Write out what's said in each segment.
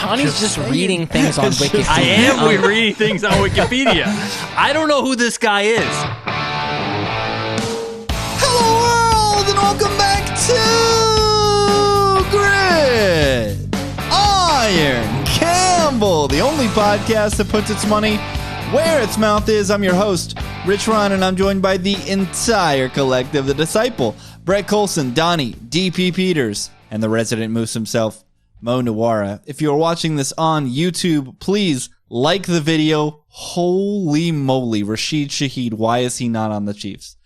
Donnie's just reading things on Wikipedia. I am reading things on Wikipedia. I don't know who this guy is. Hello world and welcome back to Gridiron Campbell, the only podcast that puts its money where its mouth is. I'm your host, Rich Ron, and I'm joined by the entire collective, The Disciple, Brett Colson, Donnie, DP Peters, and the resident moose himself, Mo Nawara. If you're watching this on YouTube, please like the video. Holy moly, Rashid Shaheed, why is he not on the Chiefs?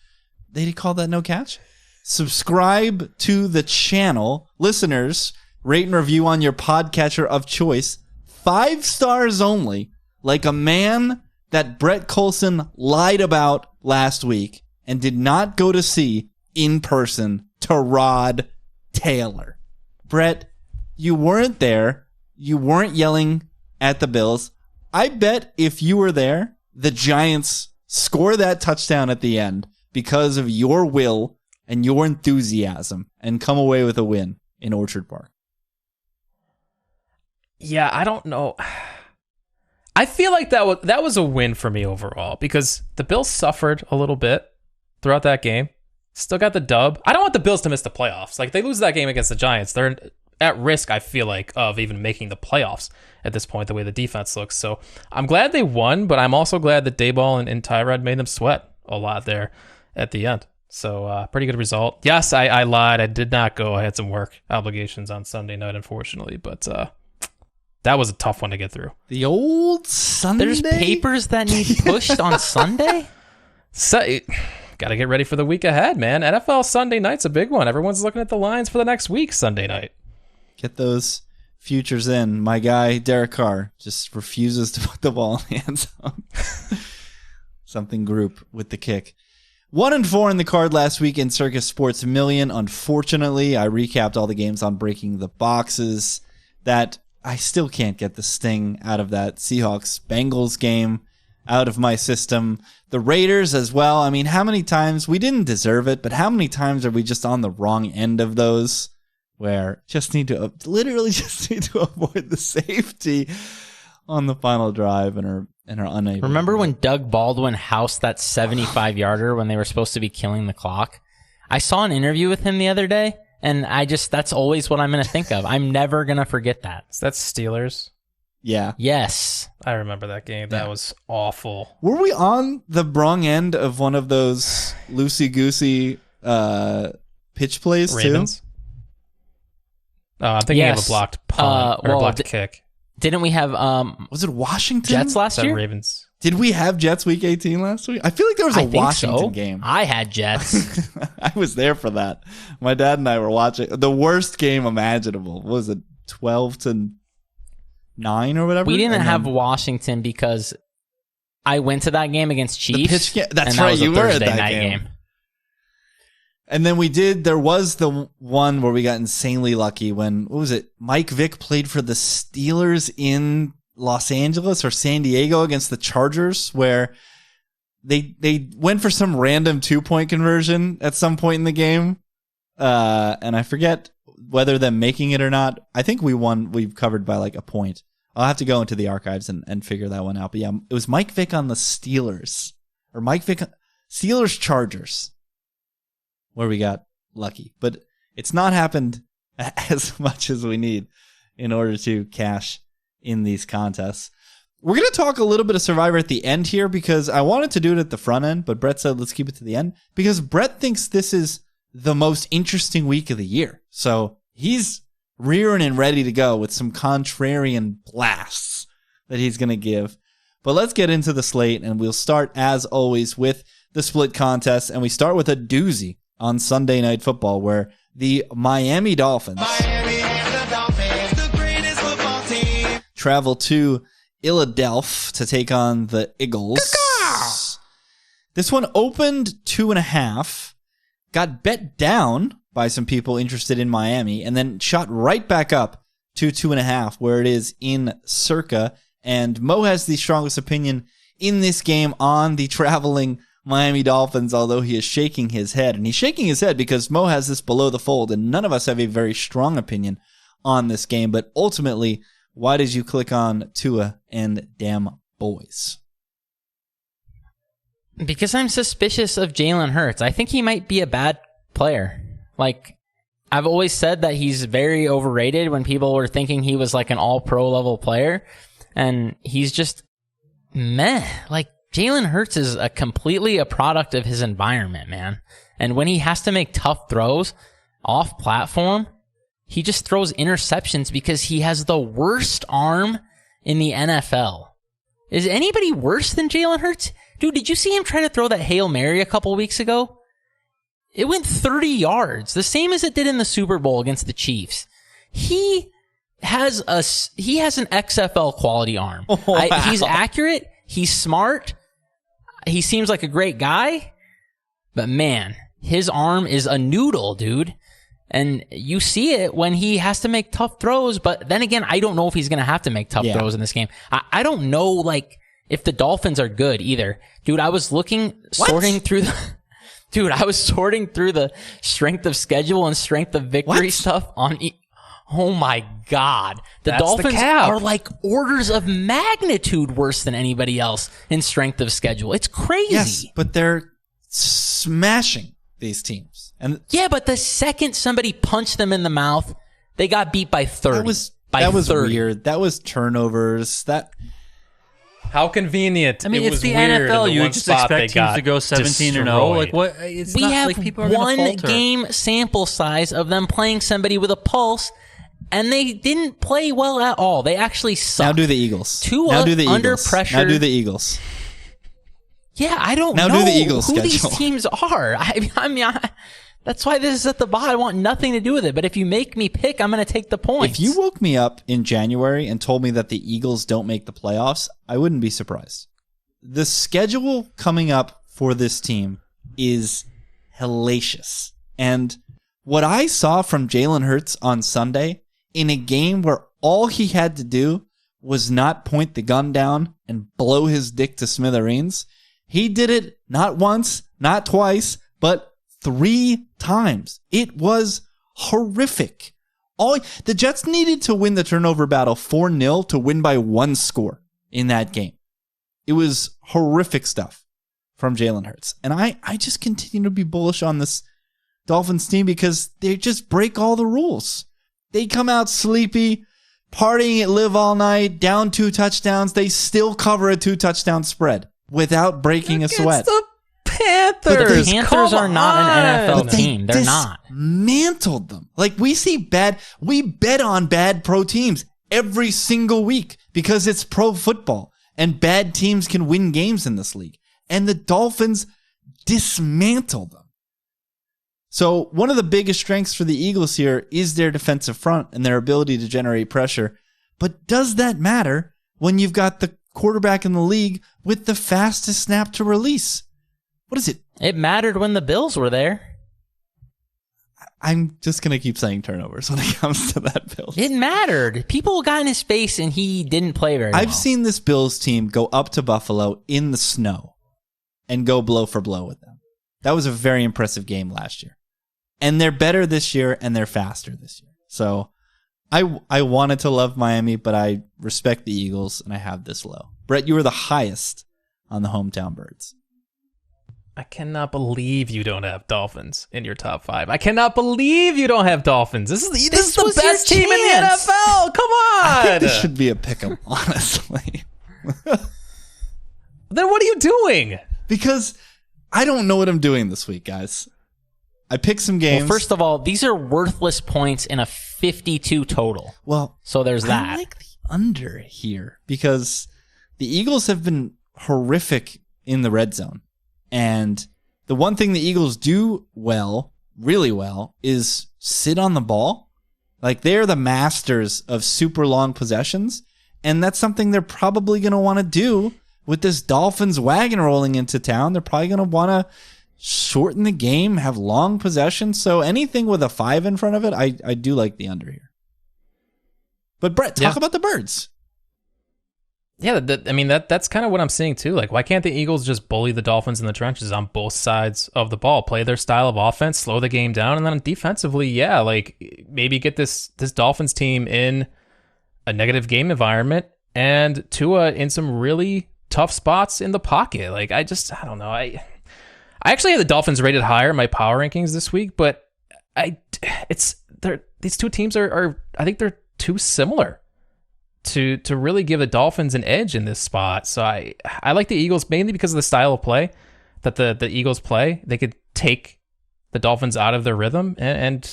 They call that no catch? Subscribe to the channel. Listeners, rate and review on your podcatcher of choice. 5 stars only, like a man that Brett Colson lied about last week and did not go to see in person, Tyrod Taylor. Brett, you weren't there. You weren't yelling at the Bills. I bet if you were there, the Giants score that touchdown at the end because of your will and your enthusiasm and come away with a win in Orchard Park. Yeah, I don't know. I feel like that was a win for me overall because the Bills suffered a little bit throughout that game. Still got the dub. I don't want the Bills to miss the playoffs. Like, they lose that game against the Giants, they're at risk, I feel like, of even making the playoffs at this point, the way the defense looks. So I'm glad they won, but I'm also glad that Dayball and Tyrod made them sweat a lot there at the end. So pretty good result. Yes, I lied. I did not go. I had some work obligations on Sunday night, unfortunately, but that was a tough one to get through. The old Sunday? There's papers that need pushed on Sunday? So, got to get ready for the week ahead, man. NFL Sunday night's a big one. Everyone's looking at the lines for the next week, Sunday night. Get those futures in. My guy, Derek Carr, just refuses to put the ball in the end zone. Something group with the kick. 1-4 in the card last week in Circa Sports Million. Unfortunately, I recapped all the games on Breaking the Boxes. That I still can't get the sting out of that Seahawks-Bengals game out of my system. The Raiders as well. I mean, how many times, we didn't deserve it, but how many times are we just on the wrong end of those where literally just need to avoid the safety on the final drive and are unable. Remember when Doug Baldwin housed that 75-yarder when they were supposed to be killing the clock? I saw an interview with him the other day, and that's always what I'm going to think of. I'm never going to forget that. That's Steelers. Yeah. Yes. I remember that game. That was awful. Were we on the wrong end of one of those loosey-goosey pitch plays, Ravens? too? Oh, I'm thinking of a blocked punt or a blocked kick. Didn't we have was it Washington? Jets last year? Ravens. Did we have Jets week 18 last week? I feel like there was a Washington game. I had Jets. I was there for that. My dad and I were watching the worst game imaginable. What was it, 12-9 or whatever? We didn't have Washington because I went to that game against Chiefs. That's right. You were at that game. And then there was the one where we got insanely lucky when, what was it? Mike Vick played for the Steelers in Los Angeles or San Diego against the Chargers, where they went for some random 2-point conversion at some point in the game. And I forget whether them making it or not. I think we won. We've covered by like a point. I'll have to go into the archives and figure that one out. But yeah, it was Mike Vick on the Steelers or Mike Vick Steelers Chargers, where we got lucky. But it's not happened as much as we need in order to cash in these contests. We're going to talk a little bit of Survivor at the end here because I wanted to do it at the front end, but Brett said let's keep it to the end because Brett thinks this is the most interesting week of the year. So he's rearing and ready to go with some contrarian blasts that he's going to give. But let's get into the slate, and we'll start, as always, with the split contest, and we start with a doozy on Sunday Night Football, where the Miami Dolphins, the greatest football team, travel to Philadelphia to take on the Eagles. This one opened 2.5, got bet down by some people interested in Miami, and then shot right back up to 2.5, where it is in Circa. And Mo has the strongest opinion in this game on the traveling Miami Dolphins, although he is shaking his head. And he's shaking his head because Mo has this below the fold, and none of us have a very strong opinion on this game. But ultimately, why did you click on Tua and damn boys? Because I'm suspicious of Jalen Hurts. I think he might be a bad player. Like, I've always said that he's very overrated when people were thinking he was like an all-pro level player. And he's just meh. Like, Jalen Hurts is completely a product of his environment, man. And when he has to make tough throws off platform, he just throws interceptions because he has the worst arm in the NFL. Is anybody worse than Jalen Hurts? Dude, did you see him try to throw that Hail Mary a couple weeks ago? It went 30 yards, the same as it did in the Super Bowl against the Chiefs. He has an XFL quality arm. Wow. He's accurate. He's smart. He seems like a great guy. But man, his arm is a noodle, dude. And you see it when he has to make tough throws. But then again, I don't know if he's going to have to make tough throws in this game. I don't know, like, if the Dolphins are good either. Dude, I was sorting through the strength of schedule and strength of victory stuff on oh my God. That's Dolphins the cap. are like orders of magnitude worse than anybody else in strength of schedule. It's crazy. Yes, but they're smashing these teams. And yeah, but the second somebody punched them in the mouth, they got beat by 30. That was 30. weird. That was turnovers. How convenient. I mean, it it's was the weird NFL. in the You one just spot they expect teams got to go 17-0. destroyed. Like what? It's We not have like people are gonna one falter. game sample size of them playing somebody with a pulse, and they didn't play well at all. They actually sucked. Now do the Eagles. Tua Now do the under Eagles. pressure. Now do the Eagles. Yeah, I don't Now know do the Eagles who schedule. these teams are. That's why this is at the bottom. I want nothing to do with it. But if you make me pick, I'm going to take the points. If you woke me up in January and told me that the Eagles don't make the playoffs, I wouldn't be surprised. The schedule coming up for this team is hellacious. And what I saw from Jalen Hurts on Sunday in a game where all he had to do was not point the gun down and blow his dick to smithereens, he did it not once, not twice, but 3 times. It was horrific. The Jets needed to win the turnover battle 4-0 to win by 1 score in that game. It was horrific stuff from Jalen Hurts. And I just continue to be bullish on this Dolphins team because they just break all the rules. They come out sleepy, partying at Live All Night, down 2 touchdowns. They still cover a 2-touchdown spread without breaking a sweat. The Panthers. But the Panthers are not an NFL But they team. They're not. dismantled them. Like we bet on bad pro teams every single week because it's pro football and bad teams can win games in this league. And the Dolphins dismantled them. So one of the biggest strengths for the Eagles here is their defensive front and their ability to generate pressure. But does that matter when you've got the quarterback in the league with the fastest snap to release? What is it? It mattered when the Bills were there. I'm just going to keep saying turnovers when it comes to that Bills. It mattered. People got in his face and he didn't play very well. I've seen this Bills team go up to Buffalo in the snow and go blow for blow with them. That was a very impressive game last year. And they're better this year and they're faster this year. So I wanted to love Miami, but I respect the Eagles and I have this low. Brett, you were the highest on the hometown birds. I cannot believe you don't have Dolphins in your top 5. I cannot believe you don't have Dolphins. This is the was your best team in the chance. NFL. Come on. I think this should be a pick'em, honestly. Then what are you doing? Because I don't know what I'm doing this week, guys. I picked some games. Well, first of all, these are worthless points in a 52 total. Well, So there's that. I like the under here because the Eagles have been horrific in the red zone. And the one thing the Eagles do well, really well, is sit on the ball. Like they're the masters of super long possessions. And that's something they're probably going to want to do with this Dolphins wagon rolling into town. They're probably going to want to shorten the game, have long possessions. So anything with a 5 in front of it, I do like the under here. But Brett, talk about the birds. Yeah, that's kind of what I'm seeing too. Like, why can't the Eagles just bully the Dolphins in the trenches on both sides of the ball, play their style of offense, slow the game down, and then defensively, yeah, like maybe get this Dolphins team in a negative game environment and Tua in some really tough spots in the pocket. Like, I don't know. I actually had the Dolphins rated higher in my power rankings this week, but these two teams are I think they're too similar to really give the Dolphins an edge in this spot. So I like the Eagles mainly because of the style of play that the Eagles play. They could take the Dolphins out of their rhythm and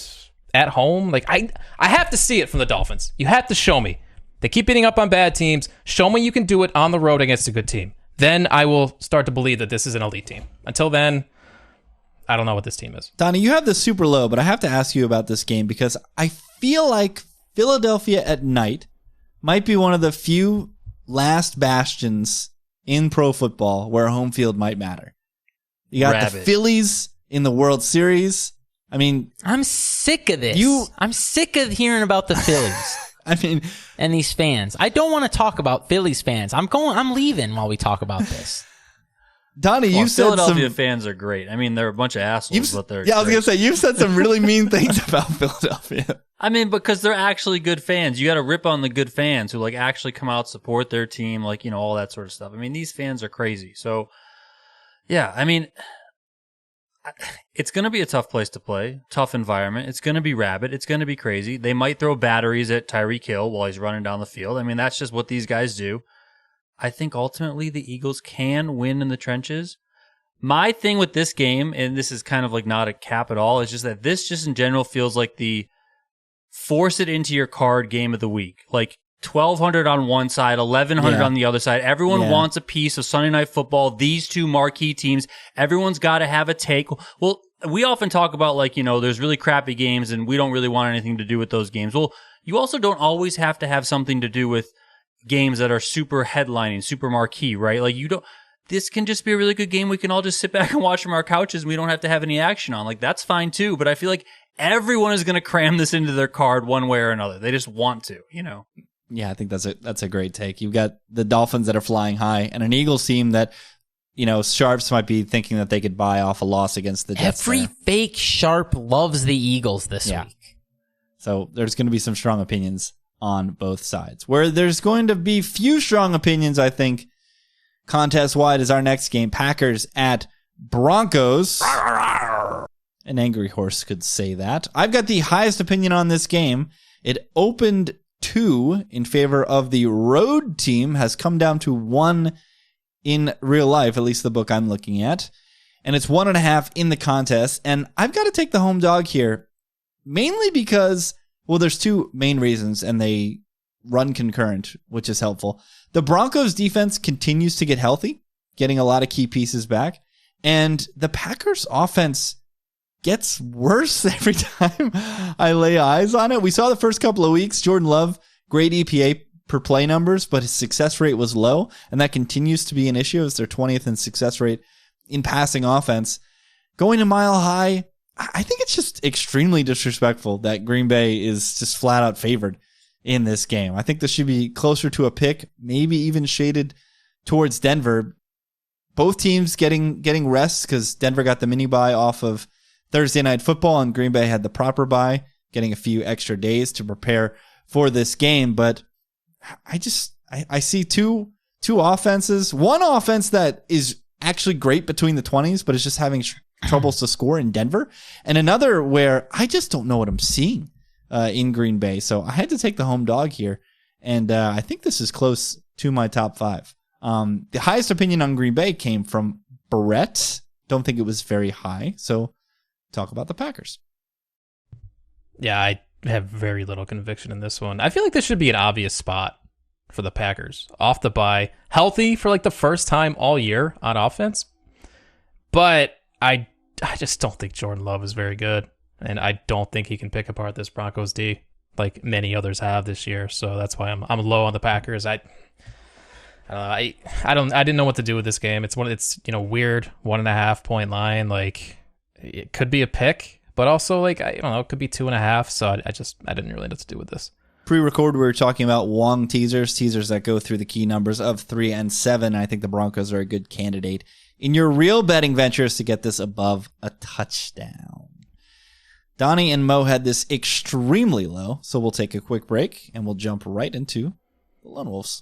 at home, like I have to see it from the Dolphins. You have to show me. They keep beating up on bad teams. Show me you can do it on the road against a good team. Then I will start to believe that this is an elite team. Until then, I don't know what this team is. Donnie, you have the super low, but I have to ask you about this game because I feel like Philadelphia at night might be one of the few last bastions in pro football where home field might matter. You got the Phillies in the World Series. I mean, I'm sick of this. I'm sick of hearing about the Phillies. I mean, and these fans. I don't want to talk about Phillies fans. I'm leaving while we talk about this. Donnie, you said Philadelphia fans are great. I mean, they're a bunch of assholes, but they're I was going to say, you've said some really mean things about Philadelphia. I mean, because they're actually good fans. You got to rip on the good fans who like actually come out, support their team, like, you know, all that sort of stuff. I mean, these fans are crazy. So, yeah, I mean, it's going to be a tough place to play, tough environment. It's going to be rabid. It's going to be crazy. They might throw batteries at Tyreek Hill while he's running down the field. I mean, that's just what these guys do. I think ultimately the Eagles can win in the trenches. My thing with this game, and this is kind of like not a cap at all, is just that this just in general feels like the force it into your card game of the week. Like 1,200 on one side, 1,100 on the other side. Everyone wants a piece of Sunday Night Football. These two marquee teams, everyone's got to have a take. Well, we often talk about like, you know, there's really crappy games and we don't really want anything to do with those games. Well, you also don't always have to have something to do with games that are super headlining, super marquee, right? Like this can just be a really good game. We can all just sit back and watch from our couches and we don't have to have any action on. Like that's fine too. But I feel like everyone is going to cram this into their card one way or another. They just want to, you know? Yeah, I think that's a great take. You've got the Dolphins that are flying high and an Eagles team that, you know, Sharps might be thinking that they could buy off a loss against the Jets. Every fake Sharp loves the Eagles this week. So there's going to be some strong opinions on both sides. Where there's going to be few strong opinions, I think, contest-wide is our next game. Packers at Broncos. An angry horse could say that. I've got the highest opinion on this game. It opened 2 in favor of the road team, has come down to 1 in real life, at least the book I'm looking at. And it's 1.5 in the contest. And I've got to take the home dog here, mainly because, well, there's 2 main reasons, and they run concurrent, which is helpful. The Broncos defense continues to get healthy, getting a lot of key pieces back. And the Packers offense gets worse every time I lay eyes on it. We saw the first couple of weeks, Jordan Love, great EPA per play numbers, but his success rate was low, and that continues to be an issue. It's their 20th in success rate in passing offense. Going to Mile High, I think it's just extremely disrespectful that Green Bay is just flat out favored in this game. I think this should be closer to a pick, maybe even shaded towards Denver. Both teams getting rest because Denver got the mini bye off of Thursday Night Football and Green Bay had the proper bye, getting a few extra days to prepare for this game. But I see two offenses. One offense that is actually great between the 20s, but is just having troubles to score in Denver. And another where I just don't know what I'm seeing in Green Bay. So I had to take the home dog here. And I think this is close to my top 5. The highest opinion on Green Bay came from Brett. Don't think it was very high. So talk about the Packers. Yeah, I have very little conviction in this one. I feel like this should be an obvious spot for the Packers. Off the bye, healthy for like the first time all year on offense. But I just don't think Jordan Love is very good. And I don't think he can pick apart this Broncos D like many others have this year. So that's why I'm low on the Packers. I didn't know what to do with this game. It's weird 1.5 point line. Like it could be a pick, but also like I don't know, it could be 2.5. So I didn't really know what to do with this. Pre-record, we were talking about Wong teasers that go through the key numbers of 3 and 7. I think the Broncos are a good candidate in your real betting ventures to get this above a touchdown. Donnie and Mo had this extremely low, so we'll take a quick break and we'll jump right into the Lone Wolves.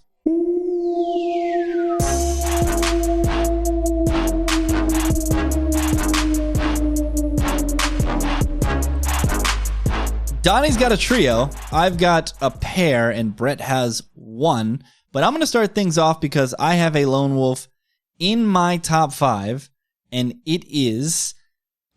Donnie's got a trio, I've got a pair, and Brett has one. But I'm going to start things off because I have a Lone Wolf in my top 5, and it is,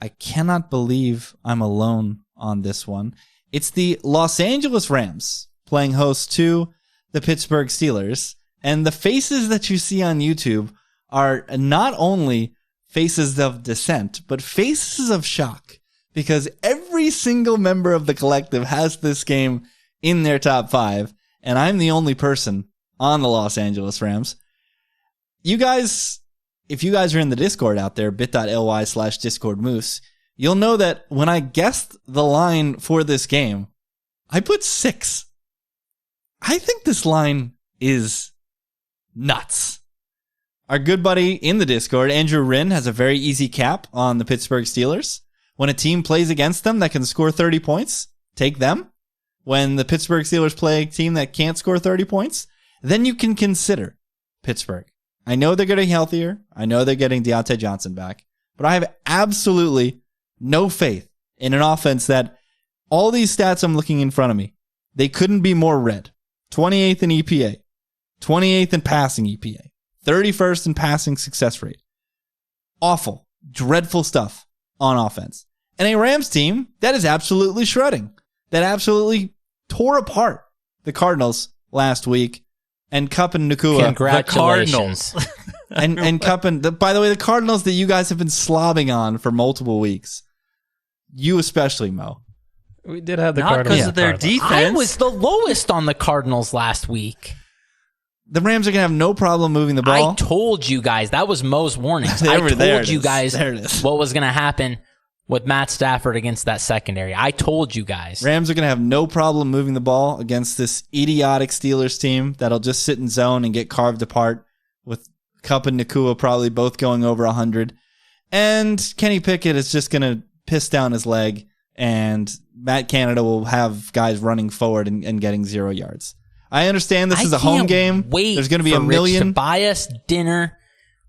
I cannot believe I'm alone on this one. It's the Los Angeles Rams playing host to the Pittsburgh Steelers. And the faces that you see on YouTube are not only faces of dissent, but faces of shock. Because every single member of the collective has this game in their top 5. And I'm the only person on the Los Angeles Rams. You guys, if you guys are in the Discord out there, bit.ly/Discord Moose, you'll know that when I guessed the line for this game, I put 6. I think this line is nuts. Our good buddy in the Discord, Andrew Rinn, has a very easy cap on the Pittsburgh Steelers. When a team plays against them that can score 30 points, take them. When the Pittsburgh Steelers play a team that can't score 30 points, then you can consider Pittsburgh. I know they're getting healthier. I know they're getting Deontay Johnson back. But I have absolutely no faith in an offense that all these stats I'm looking in front of me, they couldn't be more red. 28th in EPA, 28th in passing EPA, 31st in passing success rate. Awful, dreadful stuff on offense. And a Rams team that is absolutely shredding, that absolutely tore apart the Cardinals last week. And Kupp and Nakua. Congratulations. and Kupp and, by the way, the Cardinals that you guys have been slobbing on for multiple weeks. You especially, Mo. We did have the Not Cardinals. because of their defense. I was the lowest on the Cardinals last week. The Rams are going to have no problem moving the ball. I told you guys. That was Mo's warnings. I told you guys what was going to happen with Matt Stafford against that secondary. I told you guys. Rams are going to have no problem moving the ball against this idiotic Steelers team that'll just sit in zone and get carved apart with Kupp and Nakua probably both going over 100. And Kenny Pickett is just going to piss down his leg, and Matt Canada will have guys running forward and getting 0 yards. I understand this is a home game. There's going to be a million. Rich to buy us dinner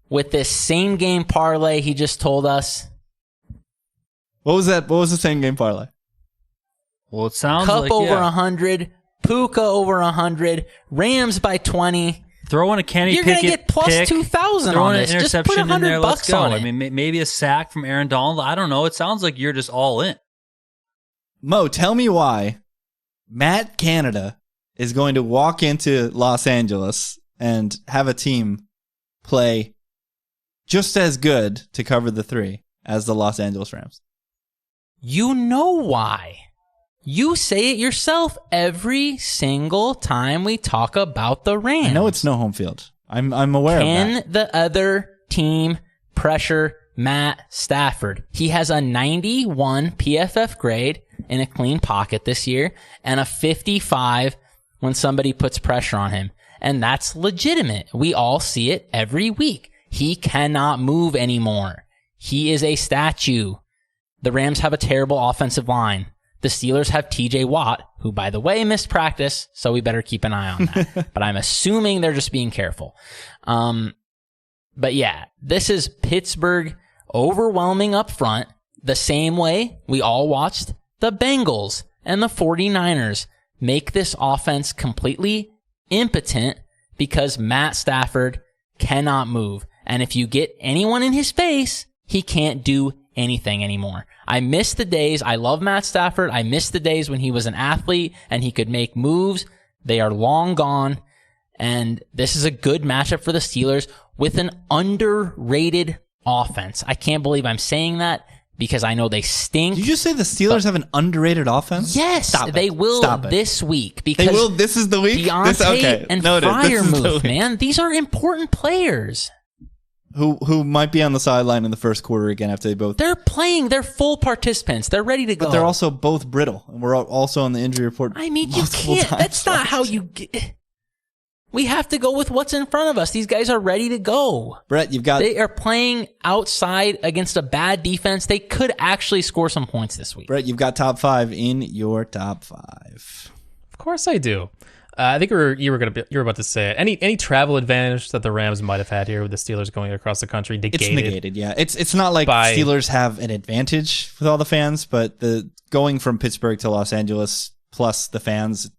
with this same game parlay he just told us. What was that? What was the same game parlay? Well, it sounds Kupp like over 100, Puka over 100, Rams by 20. Throw in a Kenny You're Pickett going to get plus pick, 2,000 throw on in this. an Just put interception in there. Let's $100 go. on it. I mean, maybe a sack from Aaron Donald. I don't know. It sounds like you're just all in. Mo, tell me why Matt Canada is going to walk into Los Angeles and have a team play just as good to cover the 3 as the Los Angeles Rams. You know why. You say it yourself every single time we talk about the Rams. I know it's no home field. I'm aware of that. Can the other team pressure Matt Stafford? He has a 91 PFF grade in a clean pocket this year and a 55 when somebody puts pressure on him. And that's legitimate. We all see it every week. He cannot move anymore. He is a statue. The Rams have a terrible offensive line. The Steelers have TJ Watt, who, by the way, missed practice, so we better keep an eye on that. But I'm assuming they're just being careful. But yeah, this is Pittsburgh overwhelming up front the same way we all watched the Bengals and the 49ers make this offense completely impotent because Matt Stafford cannot move. And if you get anyone in his face, he can't do anything anymore. I miss the days. I love Matt Stafford. I miss the days when he was an athlete and he could make moves. They are long gone. And this is a good matchup for the Steelers with an underrated offense. I can't believe I'm saying that because I know they stink. Did you just say the Steelers have an underrated offense? Yes, they will this week. Because they will. This is the week. Deontay and Freiermuth, man. These are important players. Who might be on the sideline in the first quarter again after they both... They're playing. They're full participants. They're ready to go. But they're also both brittle. And we're also on the injury report. I mean, you can't. That's not how you get... We have to go with what's in front of us. These guys are ready to go. Brett, they are playing outside against a bad defense. They could actually score some points this week. Brett, you've got top 5 in your top 5. Of course I do. I think you were about to say it. Any travel advantage that the Rams might have had here with the Steelers going across the country negated. It's negated, yeah. It's not like Steelers have an advantage with all the fans, but the going from Pittsburgh to Los Angeles plus the fans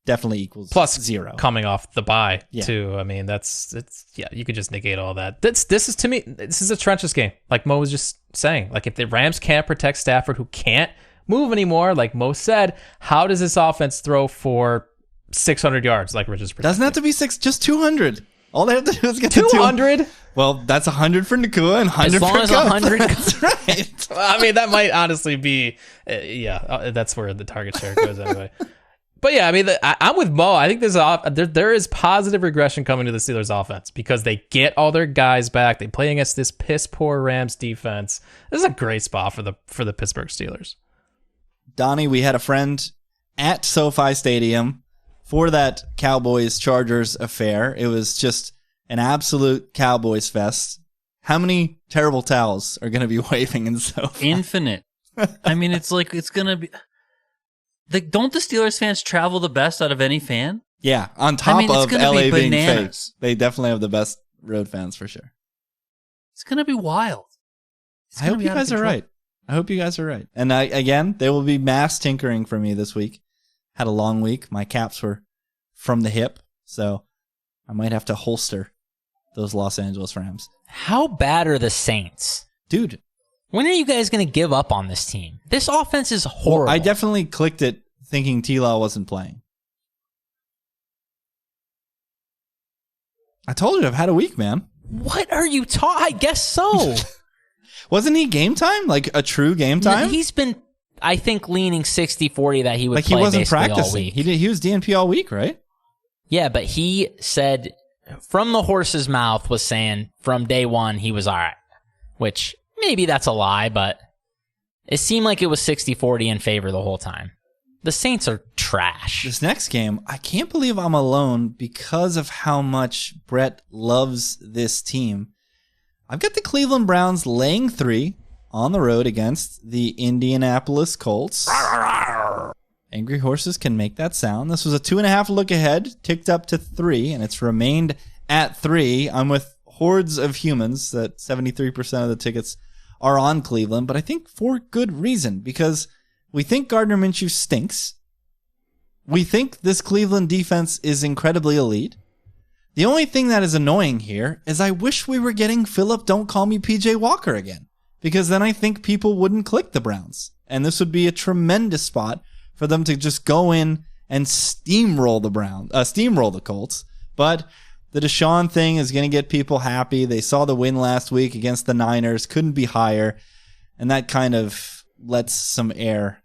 definitely equals plus 0. Coming off the bye too. I mean, you could just negate all that. This is to me, this is a trenches game. Like Mo was just saying, like if the Rams can't protect Stafford, who can't move anymore, like Mo said, how does this offense throw for 600 yards like Rich is predicting? Doesn't have to be 6, just 200. All they have to do is get 200. Well, that's 100 for Nakua and 100 for as long as 100. That's right. Well, I mean, that might honestly be, that's where the target share goes anyway. But yeah, I mean, I'm with Mo. I think there is positive regression coming to the Steelers offense because they get all their guys back. They play against this piss poor Rams defense. This is a great spot for the Pittsburgh Steelers. Donnie, we had a friend at SoFi Stadium for that Cowboys-Chargers affair. It was just an absolute Cowboys fest. How many terrible towels are going to be waving in SoFi? Infinite. I mean, it's like it's going to be... don't the Steelers fans travel the best out of any fan? Yeah, on top of LA being fake. They definitely have the best road fans for sure. It's going to be wild. I hope you guys are right. And again, there will be mass tinkering for me this week. Had a long week. My caps were from the hip, so I might have to holster those Los Angeles Rams. How bad are the Saints? Dude. When are you guys going to give up on this team? This offense is horrible. Well, I definitely clicked it thinking T-Law wasn't playing. I told you I've had a week, man. What are you talking? I guess so. Wasn't he game time? Like a true game time? No, he's been, I think, leaning 60-40 that he would play he wasn't practicing. All week. He was DNP all week, right? Yeah, but he said from the horse's mouth was saying from day one he was all right, which maybe that's a lie, but it seemed like it was 60-40 in favor the whole time. The Saints are trash. This next game, I can't believe I'm alone because of how much Brett loves this team. I've got the Cleveland Browns laying 3 on the road against the Indianapolis Colts. Angry horses can make that sound. This was a 2.5 look ahead, ticked up to 3, and it's remained at 3. I'm with hordes of humans that 73% of the tickets are on Cleveland, but I think for good reason, because we think Gardner Minshew stinks. We think this Cleveland defense is incredibly elite. The only thing that is annoying here is I wish we were getting Philip Don't Call Me PJ Walker again, because then I think people wouldn't click the Browns, and this would be a tremendous spot for them to just go in and steamroll the Colts. But the Deshaun thing is going to get people happy. They saw the win last week against the Niners, couldn't be higher, and that kind of lets some air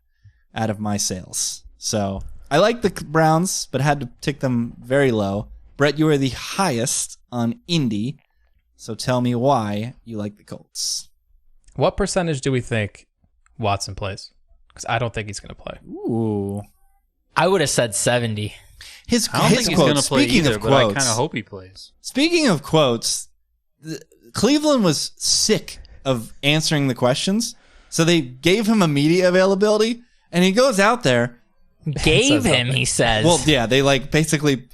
out of my sails. So I like the Browns, but had to tick them very low. Brett, you are the highest on Indy, so tell me why you like the Colts. What percentage do we think Watson plays? Because I don't think he's going to play. Ooh. I would have said 70. I don't think he's going to play either, but I kind of hope he plays. Speaking of quotes, Cleveland was sick of answering the questions, so they gave him a media availability, and he goes out there. Gave him, he says. Well, yeah, they basically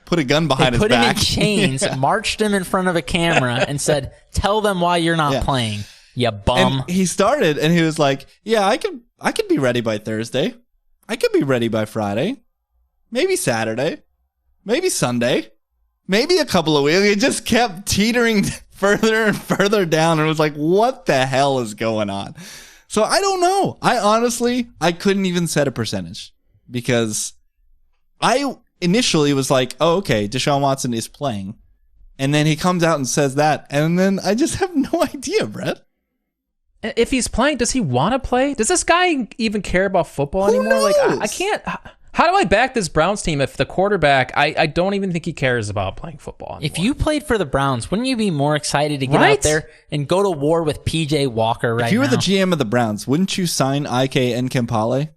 put a gun behind his back. Put him in chains, marched him in front of a camera, and said, "Tell them why you're not playing, you bum." And he started, and he was like, "Yeah, I could be ready by Thursday. I could be ready by Friday, maybe Saturday, maybe Sunday, maybe a couple of weeks." It just kept teetering further and further down, and it was like, "What the hell is going on?" So I don't know. I couldn't even set a percentage because I initially was like, oh, okay, Deshaun Watson is playing. And then he comes out and says that. And then I just have no idea, Brett. If he's playing, does he want to play? Does this guy even care about football anymore? Knows? Like, I can't. How do I back this Browns team if the quarterback, I don't even think he cares about playing football anymore? If you played for the Browns, wouldn't you be more excited to get out there and go to war with PJ Walker right now? If you were the GM of the Browns, wouldn't you sign IK Nkempale?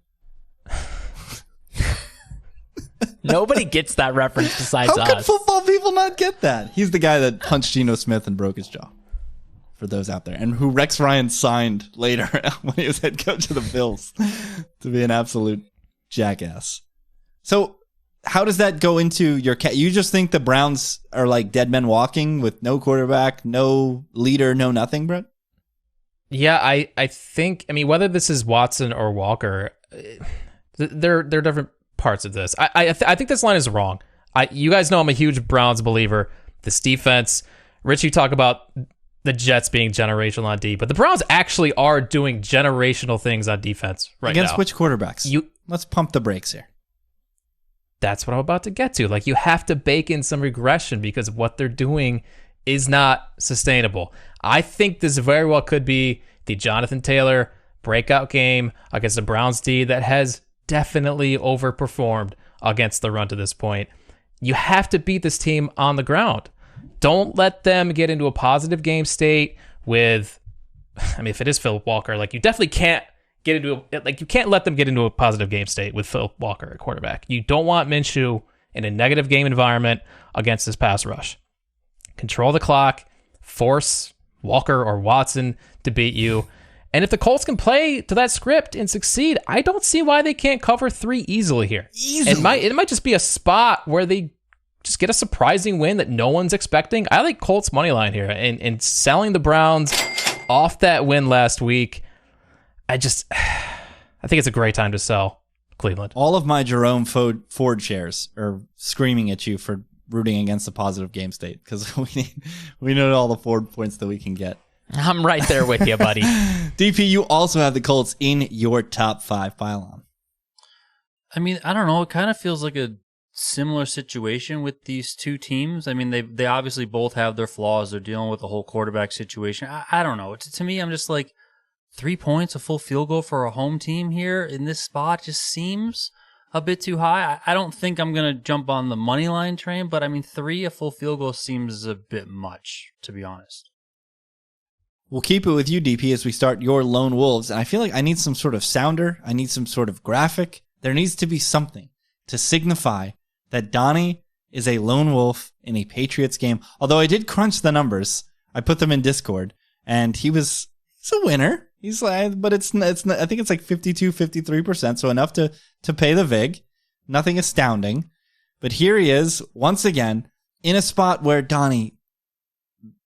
Nobody gets that reference besides How could us. football people not get that? He's the guy that punched Geno Smith and broke his jaw. For those out there, and who Rex Ryan signed later when he was head coach of the Bills to be an absolute jackass. So how does that go into your you just think the Browns are like dead men walking with no quarterback, no leader, no nothing, Brett? Yeah, I think, I mean, whether this is Watson or Walker, they're different parts of this. I think this line is wrong. You guys know I'm a huge Browns believer. This defense, Rich, you talk about the Jets being generational on D, but the Browns actually are doing generational things on defense right now. Against which quarterbacks? Let's pump the brakes here. That's what I'm about to get to. Like, you have to bake in some regression because what they're doing is not sustainable. I think this very well could be the Jonathan Taylor breakout game against the Browns D that has definitely overperformed against the run to this point. You have to beat this team on the ground. Don't let them get into a positive game state with, I mean, if it is Phil Walker, like, you definitely can't get into you can't let them get into a positive game state with Phil Walker at quarterback. You don't want Minshew in a negative game environment against this pass rush. Control the clock, force Walker or Watson to beat you. And if the Colts can play to that script and succeed, I don't see why they can't cover 3 easily here. Easily. It might just be a spot where they just get a surprising win that no one's expecting. I like Colts money line here, and selling the Browns off that win last week. I think it's a great time to sell Cleveland. All of my Jerome Ford shares are screaming at you for rooting against the positive game state because we know all the Ford points that we can get. I'm right there with you, buddy. DP, you also have the Colts in your top 5 pile-on. I mean, I don't know. It kind of feels like a similar situation with these two teams. I mean, they obviously both have their flaws. They're dealing with the whole quarterback situation. I don't know. To me, I'm just like, 3 points, a full field goal for a home team here in this spot just seems a bit too high. I don't think I'm going to jump on the money line train, but I mean, 3, a full field goal seems a bit much, to be honest. We'll keep it with you, DP, as we start your Lone Wolves. And I feel like I need some sort of sounder. I need some sort of graphic. There needs to be something to signify that Donnie is a lone wolf in a Patriots game. Although I did crunch the numbers. I put them in Discord, and he's a winner. He's like, but it's not, I think it's like 52, 53%. So enough to pay the VIG. Nothing astounding. But here he is once again in a spot where Donnie,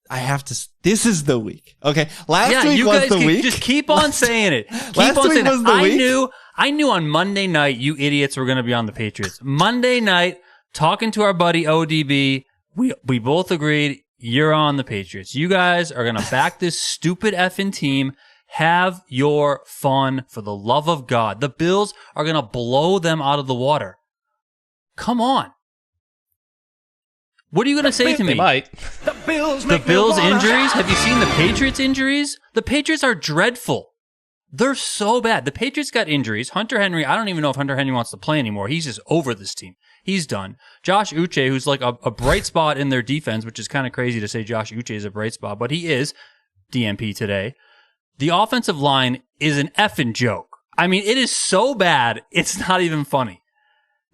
this is the week. Okay. Last week was the week. Just keep on saying it. Last week was the week. I knew on Monday night you idiots were going to be on the Patriots. Monday night, talking to our buddy ODB, we both agreed you're on the Patriots. You guys are going to back this stupid effing team. Have your fun, for the love of God. The Bills are going to blow them out of the water. Come on. What are you going to say to me? They might. The Bills injuries? Have you seen the Patriots injuries? The Patriots are dreadful. They're so bad. The Patriots got injuries. Hunter Henry, I don't even know if Hunter Henry wants to play anymore. He's just over this team. He's done. Josh Uche, who's like a bright spot in their defense, which is kind of crazy to say Josh Uche is a bright spot, but he is DMP today. The offensive line is an effing joke. I mean, it is so bad, it's not even funny.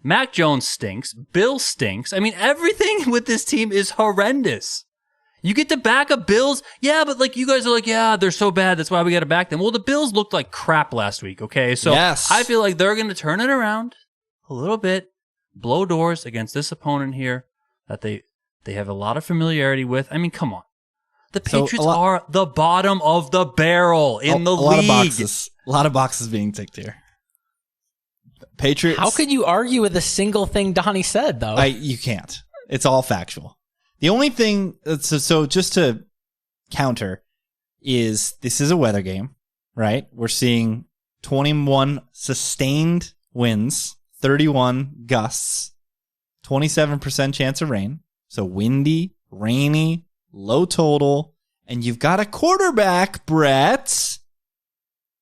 Mac Jones stinks. Bill stinks. I mean, everything with this team is horrendous. You get to back up Bills. Yeah, but like you guys are like, yeah, they're so bad. That's why we got to back them. Well, the Bills looked like crap last week. Okay. So yes. I feel like they're going to turn it around a little bit, blow doors against this opponent here that they have a lot of familiarity with. I mean, come on. The Patriots are the bottom of the barrel in the league. A lot of boxes being ticked here. Patriots. How could you argue with a single thing Donnie said, though? You can't. It's all factual. The only thing, so just to counter, is this is a weather game, right? We're seeing 21 sustained winds, 31 gusts, 27% chance of rain. So windy, rainy, low total, and you've got a quarterback, Brett,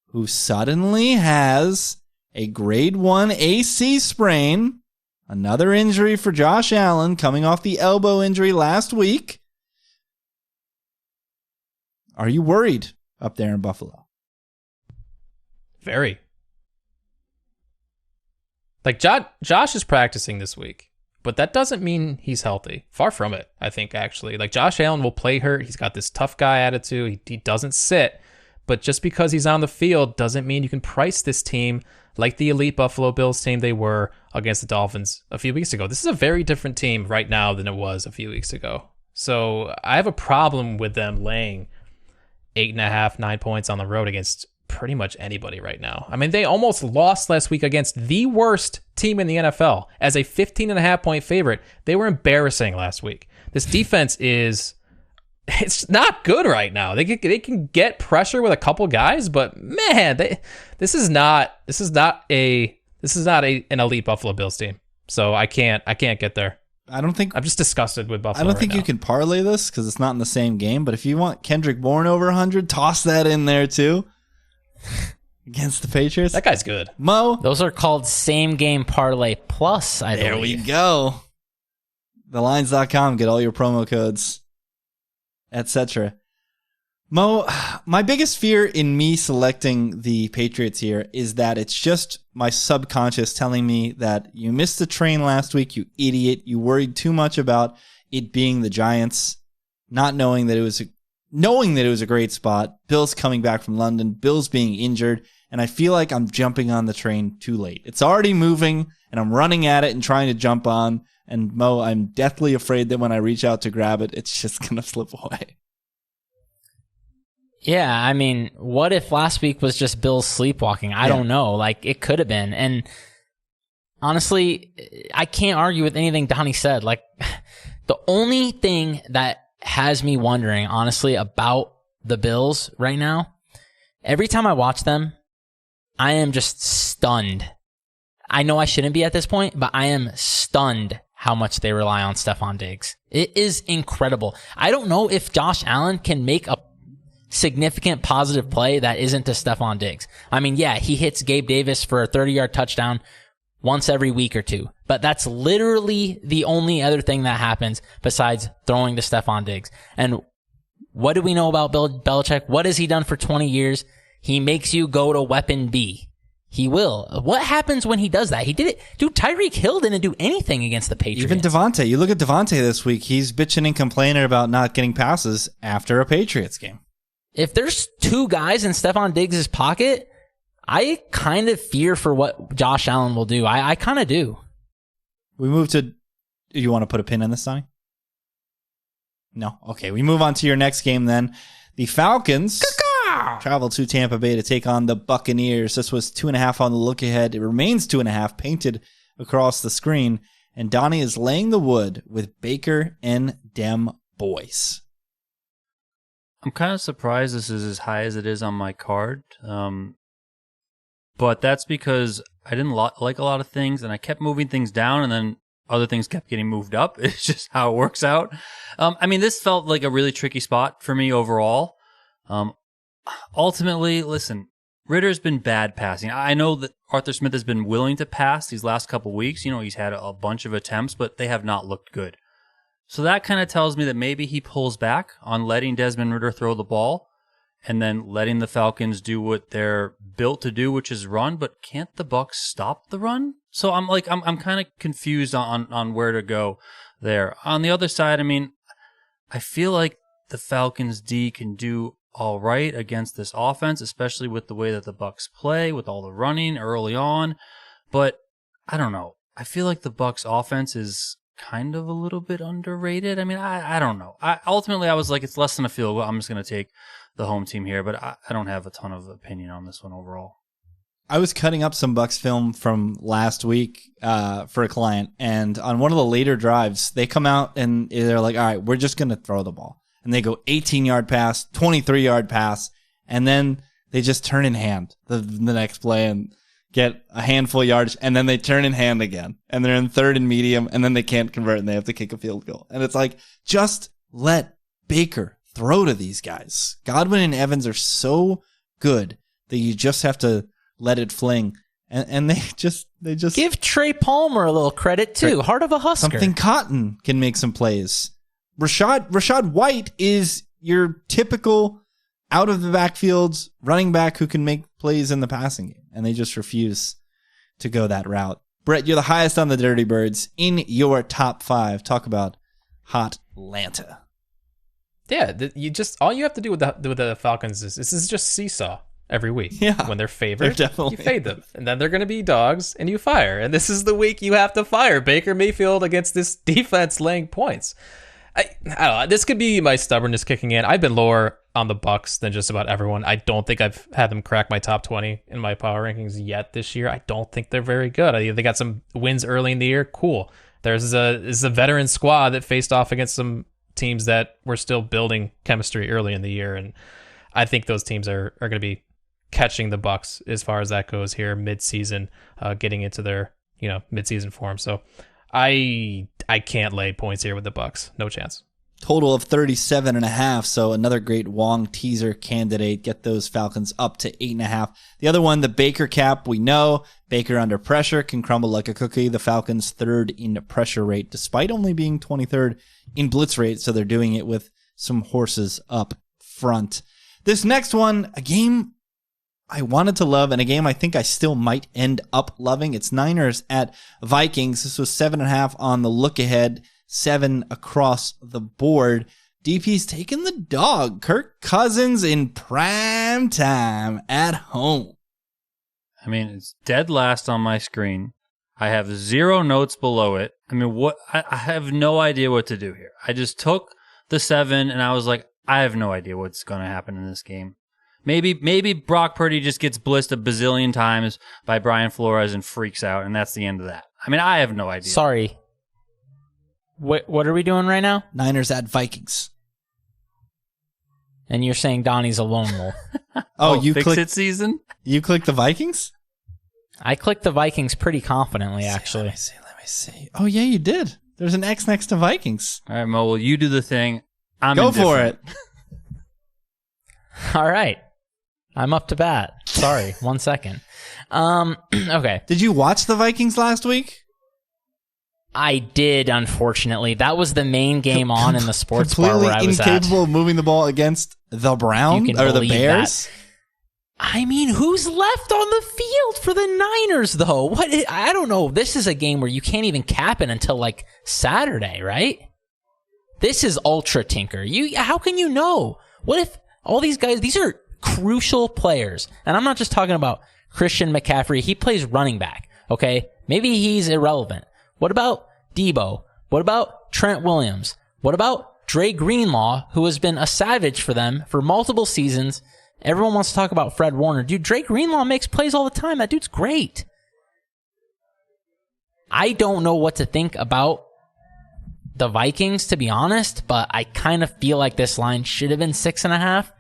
who suddenly has a grade 1 AC sprain. Another injury for Josh Allen coming off the elbow injury last week. Are you worried up there in Buffalo? Very. Like Josh is practicing this week, but that doesn't mean he's healthy. Far from it, I think, actually. Like, Josh Allen will play hurt. He's got this tough guy attitude. He doesn't sit. But just because he's on the field doesn't mean you can price this team like the elite Buffalo Bills team they were against the Dolphins a few weeks ago. This is a very different team right now than it was a few weeks ago. So I have a problem with them laying 8.5, 9 points on the road against pretty much anybody right now. I mean, they almost lost last week against the worst team in the NFL as a 15.5 point favorite. They were embarrassing last week. This defense it's not good right now. They can get pressure with a couple guys, but man, this is not an elite Buffalo Bills team. So I can't get there. I'm just disgusted with Buffalo. I don't think you can parlay this because it's not in the same game. But if you want Kendrick Bourne over 100, toss that in there too. Against the Patriots, that guy's good. Mo, those are called same game parlay plus. There we go. TheLines.com. Get all your promo codes, etc. Mo, my biggest fear in me selecting the Patriots here is that it's just my subconscious telling me that you missed the train last week, you idiot. You worried too much about it being the Giants, not knowing that it was a great spot. Bills coming back from London, Bills being injured, and I feel like I'm jumping on the train too late. It's already moving, and I'm running at it and trying to jump on. And Mo, I'm deathly afraid that when I reach out to grab it, it's just going to slip away. Yeah, I mean, what if last week was just Bills sleepwalking? I don't know. Like, it could have been. And honestly, I can't argue with anything Donnie said. Like, the only thing that has me wondering, honestly, about the Bills right now, every time I watch them, I am just stunned. I know I shouldn't be at this point, but I am stunned how much they rely on Stephon Diggs. It is incredible. I don't know if Josh Allen can make a significant positive play that isn't to Stephon Diggs. I mean, yeah, he hits Gabe Davis for a 30-yard touchdown once every week or two, but that's literally the only other thing that happens besides throwing to Stephon Diggs. And what do we know about Bill Belichick? What has he done for 20 years? He makes you go to weapon B. He will. What happens when he does that? He did it. Dude, Tyreek Hill didn't do anything against the Patriots. Even Devontae. You look at Devontae this week, he's bitching and complaining about not getting passes after a Patriots game. If there's two guys in Stephon Diggs' pocket, I kind of fear for what Josh Allen will do. I kind of do. We move to... You want to put a pin in this, Sonny? No? Okay, we move on to your next game then. The Falcons travel to Tampa Bay to take on the Buccaneers. This was 2.5 on the look ahead. It remains 2.5 painted across the screen. And Donnie is laying the wood with Baker and dem boys. I'm kind of surprised this is as high as it is on my card. But that's because I didn't like a lot of things, and I kept moving things down, and then other things kept getting moved up. It's just how it works out. I mean, this felt like a really tricky spot for me overall. Ultimately, listen, Ritter's been bad passing. I know that Arthur Smith has been willing to pass these last couple weeks. You know, he's had a bunch of attempts, but they have not looked good. So that kind of tells me that maybe he pulls back on letting Desmond Ridder throw the ball and then letting the Falcons do what they're built to do, which is run. But can't the Bucs stop the run? So I'm kind of confused on where to go there. On the other side, I mean, I feel like the Falcons D can do all right against this offense, especially with the way that the Bucs play, with all the running early on. But I don't know. I feel like the Bucs offense is kind of a little bit underrated. I mean, I don't know. Ultimately, I was like, it's less than a field goal. I'm just going to take the home team here, but I don't have a ton of opinion on this one overall. I was cutting up some Bucs film from last week for a client, and on one of the later drives, they come out and they're like, all right, we're just going to throw the ball. And they go 18-yard pass, 23-yard pass, and then they just turn in hand the next play and get a handful of yards, and then they turn in hand again. And they're in third and medium, and then they can't convert, and they have to kick a field goal. And it's like, just let Baker throw to these guys. Godwin and Evans are so good that you just have to let it fling. And they just give Trey Palmer a little credit, too. Heart of a Husker. Something Cotton can make some plays. Rashad White is your typical out of the backfield running back who can make plays in the passing game, and they just refuse to go that route. Brett, you're the highest on the Dirty Birds in your top 5. Talk about hot Atlanta. Yeah, all you have to do with the Falcons is this is just seesaw every week. Yeah, when they're favored, definitely you fade them, and then they're going to be dogs, and you fire. And this is the week you have to fire Baker Mayfield against this defense laying points. I don't know. This could be my stubbornness kicking in. I've been lower on the Bucks than just about everyone. I don't think I've had them crack my top 20 in my power rankings yet this year. I don't think they're very good. They got some wins early in the year. Cool. There's a veteran squad that faced off against some teams that were still building chemistry early in the year, and I think those teams are going to be catching the Bucks as far as that goes here mid-season, getting into their mid-season form. So I can't lay points here with the Bucks. No chance. Total of 37.5. So another great Wong teaser candidate. Get those Falcons up to 8.5. The other one, the Baker cap. We know Baker under pressure can crumble like a cookie. The Falcons third in pressure rate, despite only being 23rd in blitz rate. So they're doing it with some horses up front. This next one, a game I wanted to love and a game I think I still might end up loving. It's Niners at Vikings. This was 7.5 on the look ahead, 7 across the board. DP's taking the dog. Kirk Cousins in prime time at home. I mean, it's dead last on my screen. I have 0 notes below it. I mean, what? I have no idea what to do here. I just took the 7 and I was like, I have no idea what's going to happen in this game. Maybe Brock Purdy just gets blitzed a bazillion times by Brian Flores and freaks out, and that's the end of that. I mean, I have no idea. Sorry. What are we doing right now? Niners at Vikings. And you're saying Donnie's a lone wolf. You fix clicked it season? You clicked the Vikings? I clicked the Vikings pretty confidently, actually. Let me see. Oh, yeah, you did. There's an X next to Vikings. All right, Mo, well, you do the thing. Go for it. All right. I'm up to bat. Sorry. 1 second. Okay. Did you watch the Vikings last week? I did, unfortunately. That was the main game on in the sports bar where I was at. Completely incapable of moving the ball against the Browns or the Bears? That. I mean, who's left on the field for the Niners, though? I don't know. This is a game where you can't even cap it until, like, Saturday, right? This is ultra tinker. How can you know? What if all these guys, these are crucial players. And I'm not just talking about Christian McCaffrey. He plays running back, okay? Maybe he's irrelevant. What about Debo? What about Trent Williams? What about Dre Greenlaw, who has been a savage for them for multiple seasons? Everyone wants to talk about Fred Warner. Dude, Dre Greenlaw makes plays all the time. That dude's great. I don't know what to think about the Vikings, to be honest, but I kind of feel like this line should have been 6.5.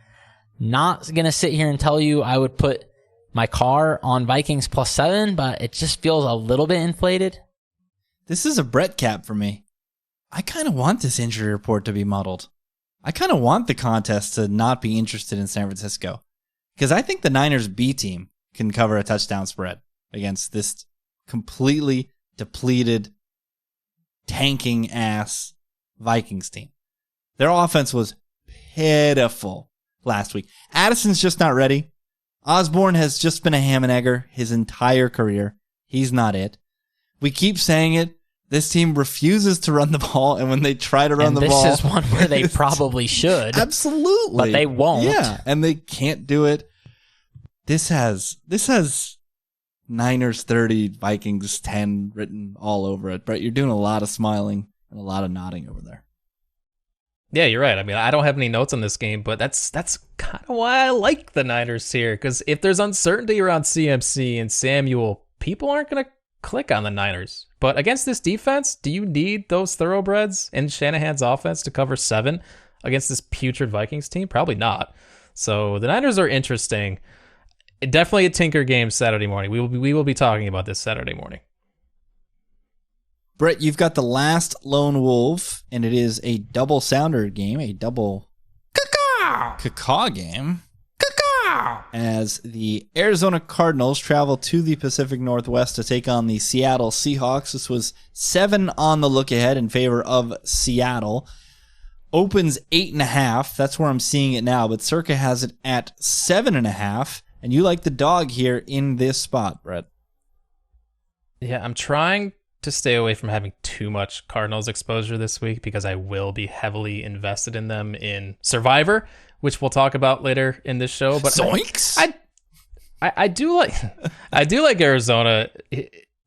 Not going to sit here and tell you I would put my car on Vikings +7, but it just feels a little bit inflated. This is a Brett cap for me. I kind of want this injury report to be muddled. I kind of want the contest to not be interested in San Francisco, because I think the Niners B team can cover a touchdown spread against this completely depleted, tanking ass Vikings team. Their offense was pitiful last week. Addison's just not ready. Osborne has just been a ham and egger his entire career. He's not it. We keep saying it. This team refuses to run the ball, and when they try to run the ball... this is one where they probably should. Absolutely. But they won't. Yeah, and they can't do it. This has Niners 30, Vikings 10 written all over it. Brett, you're doing a lot of smiling and a lot of nodding over there. Yeah, you're right. I mean, I don't have any notes on this game, but that's kind of why I like the Niners here, because if there's uncertainty around CMC and Samuel, people aren't going to click on the Niners. But against this defense, do you need those thoroughbreds in Shanahan's offense to cover 7 against this putrid Vikings team? Probably not. So the Niners are interesting. Definitely a tinker game Saturday morning. We will be talking about this Saturday morning. Brett, you've got the last Lone Wolf, and it is a double sounder game, a double caw game. As the Arizona Cardinals travel to the Pacific Northwest to take on the Seattle Seahawks. This was 7 on the look ahead in favor of Seattle. Opens 8.5. That's where I'm seeing it now, but Circa has it at 7.5. And you like the dog here in this spot, Brett. Yeah, I'm trying to stay away from having too much Cardinals exposure this week because I will be heavily invested in them in Survivor, which we'll talk about later in this show. But Zoinks! I do like Arizona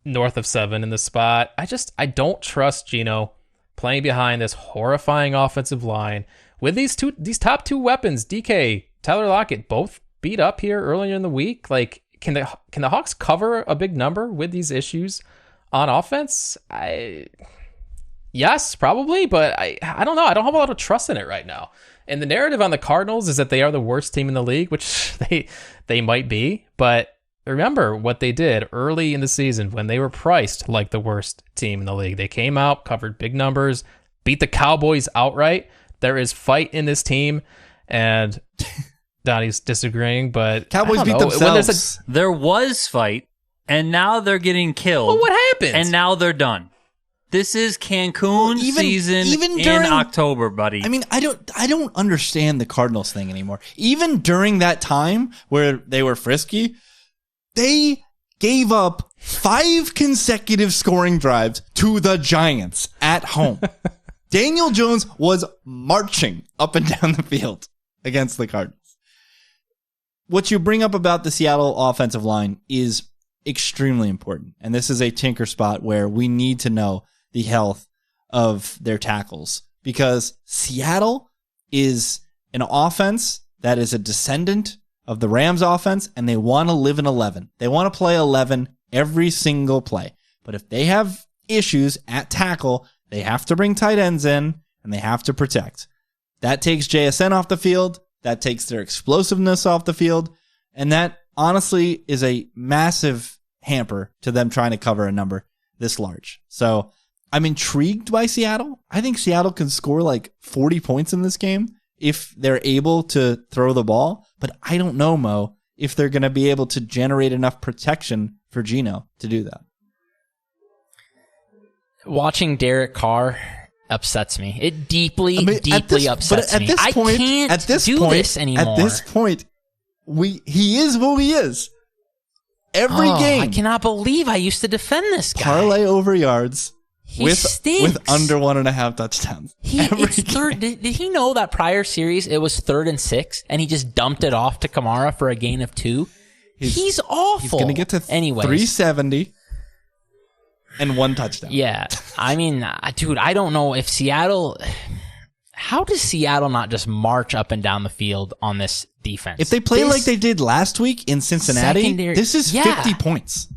north of 7 in the spot. I don't trust Geno playing behind this horrifying offensive line with these top two weapons. DK, Tyler Lockett, both beat up here earlier in the week. Like, can the Hawks cover a big number with these issues on offense? Yes, probably, but I don't know. I don't have a lot of trust in it right now. And the narrative on the Cardinals is that they are the worst team in the league, which they might be. But remember what they did early in the season when they were priced like the worst team in the league. They came out, covered big numbers, beat the Cowboys outright. There is fight in this team, and Donnie's disagreeing, but Cowboys beat themselves. There was fight, and now they're getting killed. Well, what happened? And now they're done. This is Cancun season in October, buddy. I mean, I don't understand the Cardinals thing anymore. Even during that time where they were frisky, they gave up 5 consecutive scoring drives to the Giants at home. Daniel Jones was marching up and down the field against the Cardinals. What you bring up about the Seattle offensive line is extremely important. And this is a tinker spot where we need to know the health of their tackles, because Seattle is an offense that is a descendant of the Rams offense, and they want to live in 11. They want to play 11 every single play. But if they have issues at tackle, they have to bring tight ends in, and they have to protect. That takes JSN off the field. That takes their explosiveness off the field. And that honestly is a massive hamper to them trying to cover a number this large. So I'm intrigued by Seattle. I think Seattle can score like 40 points in this game if they're able to throw the ball. But I don't know, Mo, if they're going to be able to generate enough protection for Geno to do that. Watching Derek Carr upsets me. It deeply upsets me. I can't do this anymore. At this point, he is who he is. Every game. I cannot believe I used to defend this guy. Parlay over yards. He stinks. With under 1.5 touchdowns. Did he know that prior series it was 3rd and 6 and he just dumped it off to Kamara for a gain of 2? He's awful. He's going to get to 370 and 1 touchdown. Yeah. I mean, dude, I don't know if Seattle... How does Seattle not just march up and down the field on this defense? If they play like they did last week in Cincinnati, this is 50 points.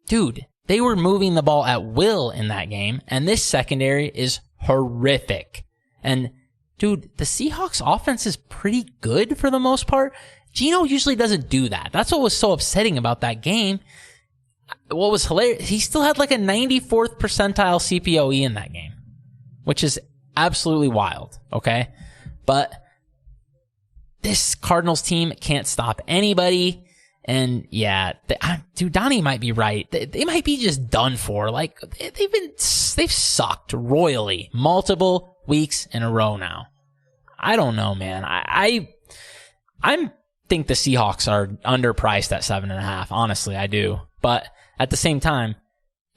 Dude, they were moving the ball at will in that game, and this secondary is horrific. And, dude, the Seahawks offense is pretty good for the most part. Geno usually doesn't do that. That's what was so upsetting about that game. What was hilarious, he still had like a 94th percentile CPOE in that game, which is absolutely wild, okay? But this Cardinals team can't stop anybody. And yeah, dude, Donnie might be right. They might be just done for. Like, they've sucked royally multiple weeks in a row now. I don't know, man. I think the Seahawks are underpriced at 7.5. Honestly, I do. But at the same time,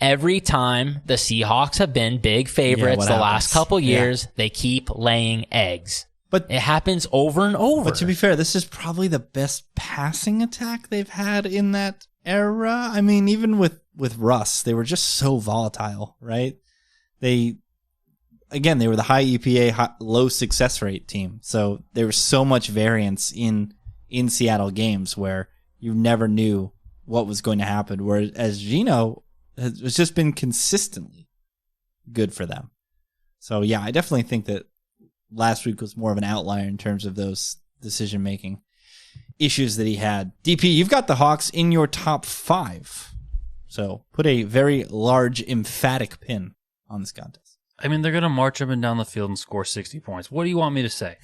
every time the Seahawks have been big favorites the last couple years, they keep laying eggs. But it happens over and over. But to be fair, this is probably the best passing attack they've had in that era. I mean, even with Russ, they were just so volatile, right? They were the high EPA, low success rate team. So there was so much variance in Seattle games where you never knew what was going to happen. Whereas Geno has just been consistently good for them. So yeah, I definitely think that last week was more of an outlier in terms of those decision-making issues that he had. DP, you've got the Hawks in your top 5. So put a very large, emphatic pin on this contest. I mean, they're going to march up and down the field and score 60 points. What do you want me to say?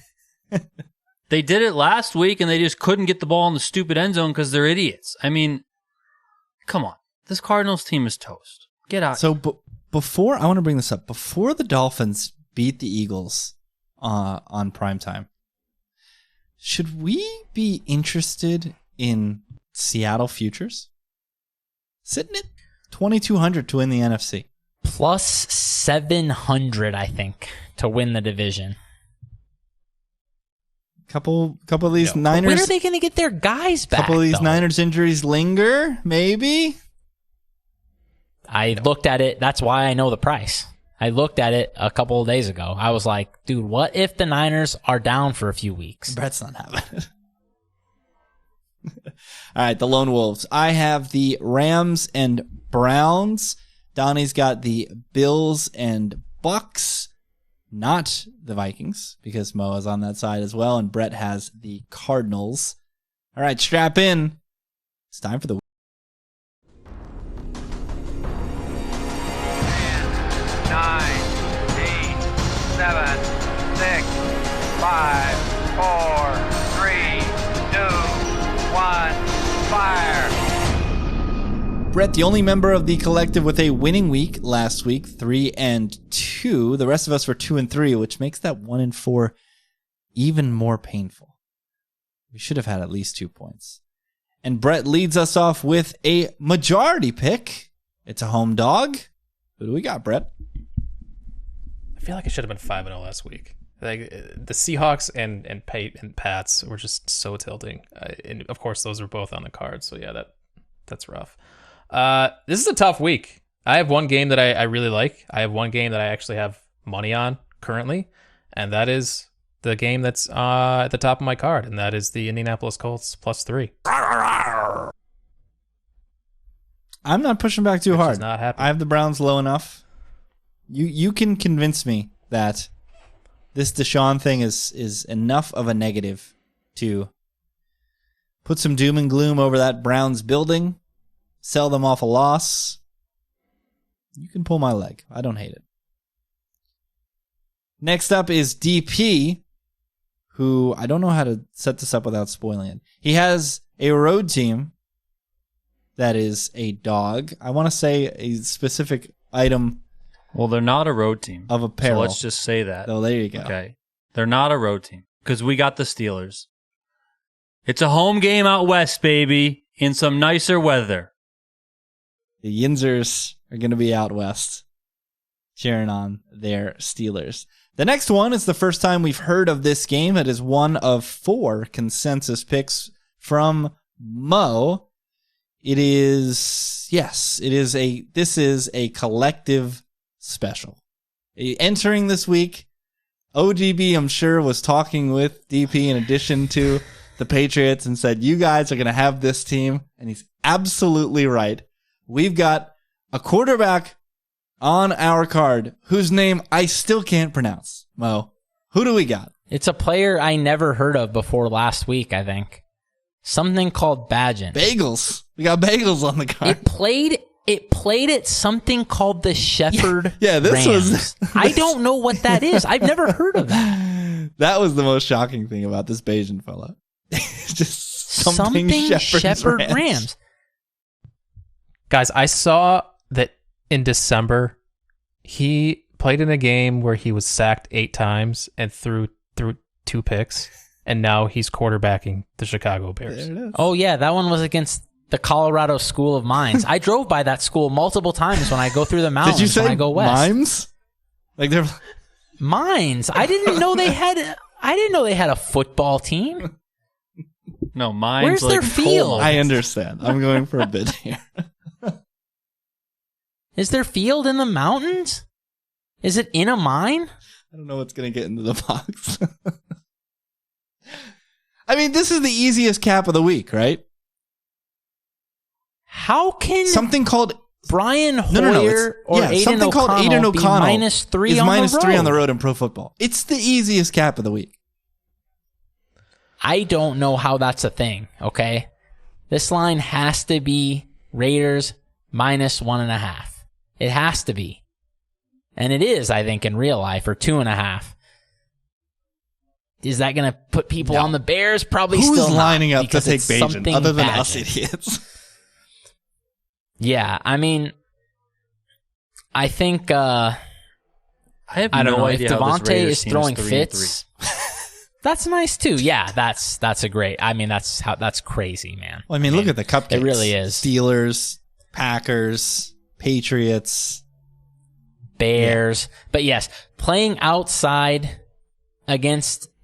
They did it last week, and they just couldn't get the ball in the stupid end zone because they're idiots. I mean, come on. This Cardinals team is toast. Get out. So before, I want to bring this up. Before the Dolphins beat the Eagles on primetime, should we be interested in Seattle futures? Sitting it? 2,200 to win the NFC. Plus 700, I think, to win the division. Couple of these Niners. When are they going to get their guys back? Couple of these Niners injuries linger, maybe. I looked at it. That's why I know the price. I looked at it a couple of days ago. I was like, dude, what if the Niners are down for a few weeks? Brett's not having it. All right, the Lone Wolves. I have the Rams and Browns. Donnie's got the Bills and Bucks. Not the Vikings, because Mo is on that side as well, and Brett has the Cardinals. All right, strap in. It's time for the 9, 8, 7, 6, 5, 4, 3, 2, 1, fire. Brett, the only member of the collective with a winning week last week, 3-2. The rest of us were 2-3, which makes that 1-4 even more painful. We should have had at least 2 points. And Brett leads us off with a majority pick. It's a home dog. Who do we got, Brett? I feel like I should have been 5-0 last week. Like the Seahawks and Pats were just so tilting. And of course, those are both on the card. So yeah, that's rough. This is a tough week. I have one game that I really like. I have one game that I actually have money on currently, and that is the game that's at the top of my card, and that is the Indianapolis Colts +3. I'm not pushing back too hard. Not happy. I have the Browns low enough. You can convince me that this Deshaun thing is enough of a negative to put some doom and gloom over that Browns building. Sell them off a loss. You can pull my leg. I don't hate it. Next up is DP, who I don't know how to set this up without spoiling it. He has a road team that is a dog. I want to say a specific item. Well, they're not a road team. Of apparel. So let's just say that. Oh, there you go. Okay. They're not a road team because we got the Steelers. It's a home game out west, baby, in some nicer weather. The Yinzers are going to be out west cheering on their Steelers. The next one is the first time we've heard of this game. It is one of 4 consensus picks from Mo. This is a collective special. Entering this week, ODB, I'm sure, was talking with DP in addition to the Patriots and said, you guys are going to have this team. And he's absolutely right. We've got a quarterback on our card whose name I still can't pronounce. Mo, who do we got? It's a player I never heard of before last week, I think. Something called Badgin. Bagels. We got Bagels on the card. It played at something called the Shepherd this Rams. was... I don't know what that is. I've never heard of that. That was the most shocking thing about this Bayesian fella. Just something Shepherd Rams. Guys, I saw that in December, he played in a game where he was sacked 8 times and threw 2 picks, and now he's quarterbacking the Chicago Bears. There it is. Oh, yeah, that one was against the Colorado School of Mines. I drove by that school multiple times when I go through the mountains. Did you say when I go west. mimes? Like they're Mines. I didn't know they had a football team. No, mine's Where's like their field? coal I mines. understand. I'm going for a bit here. Is there field in the mountains? Is it in a mine? I don't know what's going to get into the box. I mean, this is the easiest cap of the week, right? How can Something called Brian Hoyer or Aiden something called Aiden O'Connell be -3 is on the -3 road? on the road in pro football. It's the easiest cap of the week. I don't know how that's a thing, okay? This line has to be Raiders -1.5. It has to be. And it is, I think, in real life, or 2.5. Is that going to put people on the Bears? Probably Who's still not, lining up to because take it's Bajan something other than Badgin. us idiots? Yeah, I mean, I think, I have I don't no know, if idea how this Devontae Raiders is team throwing 3-3. fits, that's nice too. Yeah, that's a great, I mean, that's crazy, man. Well, I mean, look at the cupcakes. It really is. Steelers, Packers, Patriots, Bears. Yeah. But yes, playing outside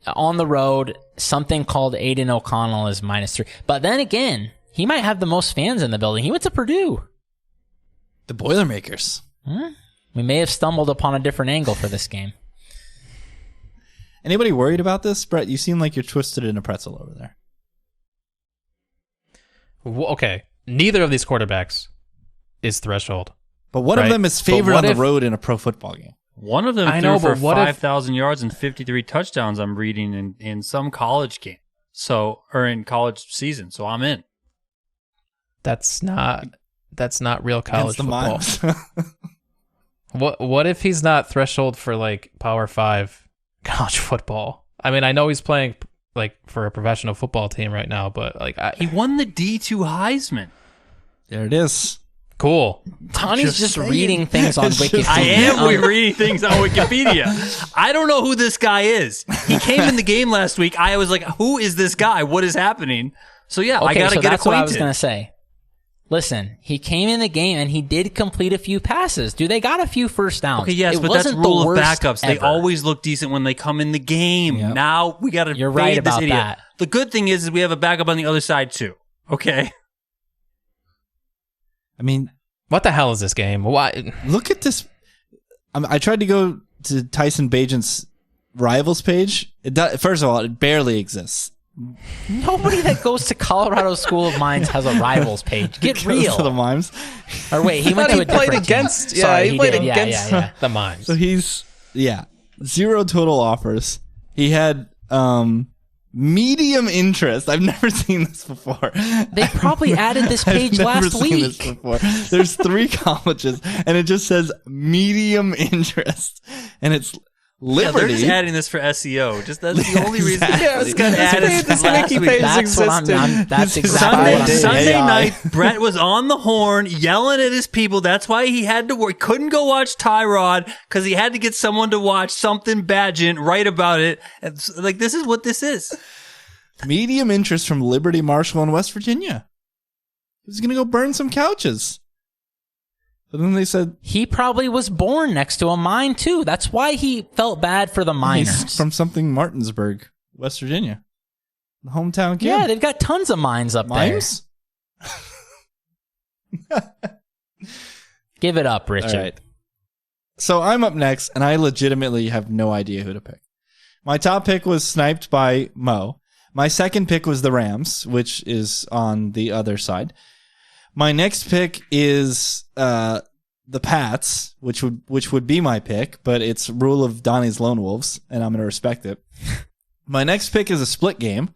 on the road, something called Aiden O'Connell is -3. But then again, he might have the most fans in the building. He went to Purdue. The Boilermakers. We may have stumbled upon a different angle for this game. Anybody worried about this, Brett? You seem like you're twisted in a pretzel over there. Okay, neither of these quarterbacks is threshold. But one of them is favored on the road in a pro football game. One of them threw for 5,000 yards and 53 touchdowns, I'm reading, in some college game. Or in college season. So I'm in. That's not real college football. Mimes. What if he's not threshold for like Power 5 college football? I mean, I know he's playing like for a professional football team right now, but like he won the D2 Heisman. There it is. Cool. Tony's just reading things on Wikipedia. I am reading things on Wikipedia. I don't know who this guy is. He came in the game last week. I was like, who is this guy? What is happening? So yeah, I got to get that's acquainted. What I was going to say. Listen, he came in the game and he did complete a few passes. They got a few first downs. Okay, yes, but that's rule of backups. They always look decent when they come in the game. Yep. Now we got to You're right about this idiot. that. The good thing is we have a backup on the other side too. Okay. I mean, what the hell is this game? Why? Look at this. I tried to go to Tyson Bagent's Rivals page. First of all, it barely exists. Nobody that goes to Colorado School of Mines has a Rivals page. Get real. To the Mimes. Or wait, he went to a different against. team. Yeah, Sorry, he played did. against the Mimes. So he's 0 total offers. He had medium interest. I've never seen this before. They probably added this page last week. There's 3 colleges, and it just says medium interest, and it's Liberty. Yeah, they're just adding this for SEO. Just that's the only reason. Yeah, it's got added this wiki page existed. That's exactly what I'm Sunday night, Brett was on the horn yelling at his people. That's why he had to work. Couldn't go watch Tyrod because he had to get someone to watch something Badgent write about it. And, like, this is what this is. Medium interest from Liberty, Marshall, and West Virginia. He's going to go burn some couches. But then they said... He probably was born next to a mine, too. That's why he felt bad for the miners. He's from something Martinsburg, West Virginia. The hometown kid. Yeah, they've got tons of mines up there. Give it up, Richard. All right. So I'm up next, and I legitimately have no idea who to pick. My top pick was sniped by Mo. My second pick was the Rams, which is on the other side. My next pick is the Pats, which would be my pick, but it's rule of Donnie's Lone Wolves, and I'm going to respect it. My next pick is a split game.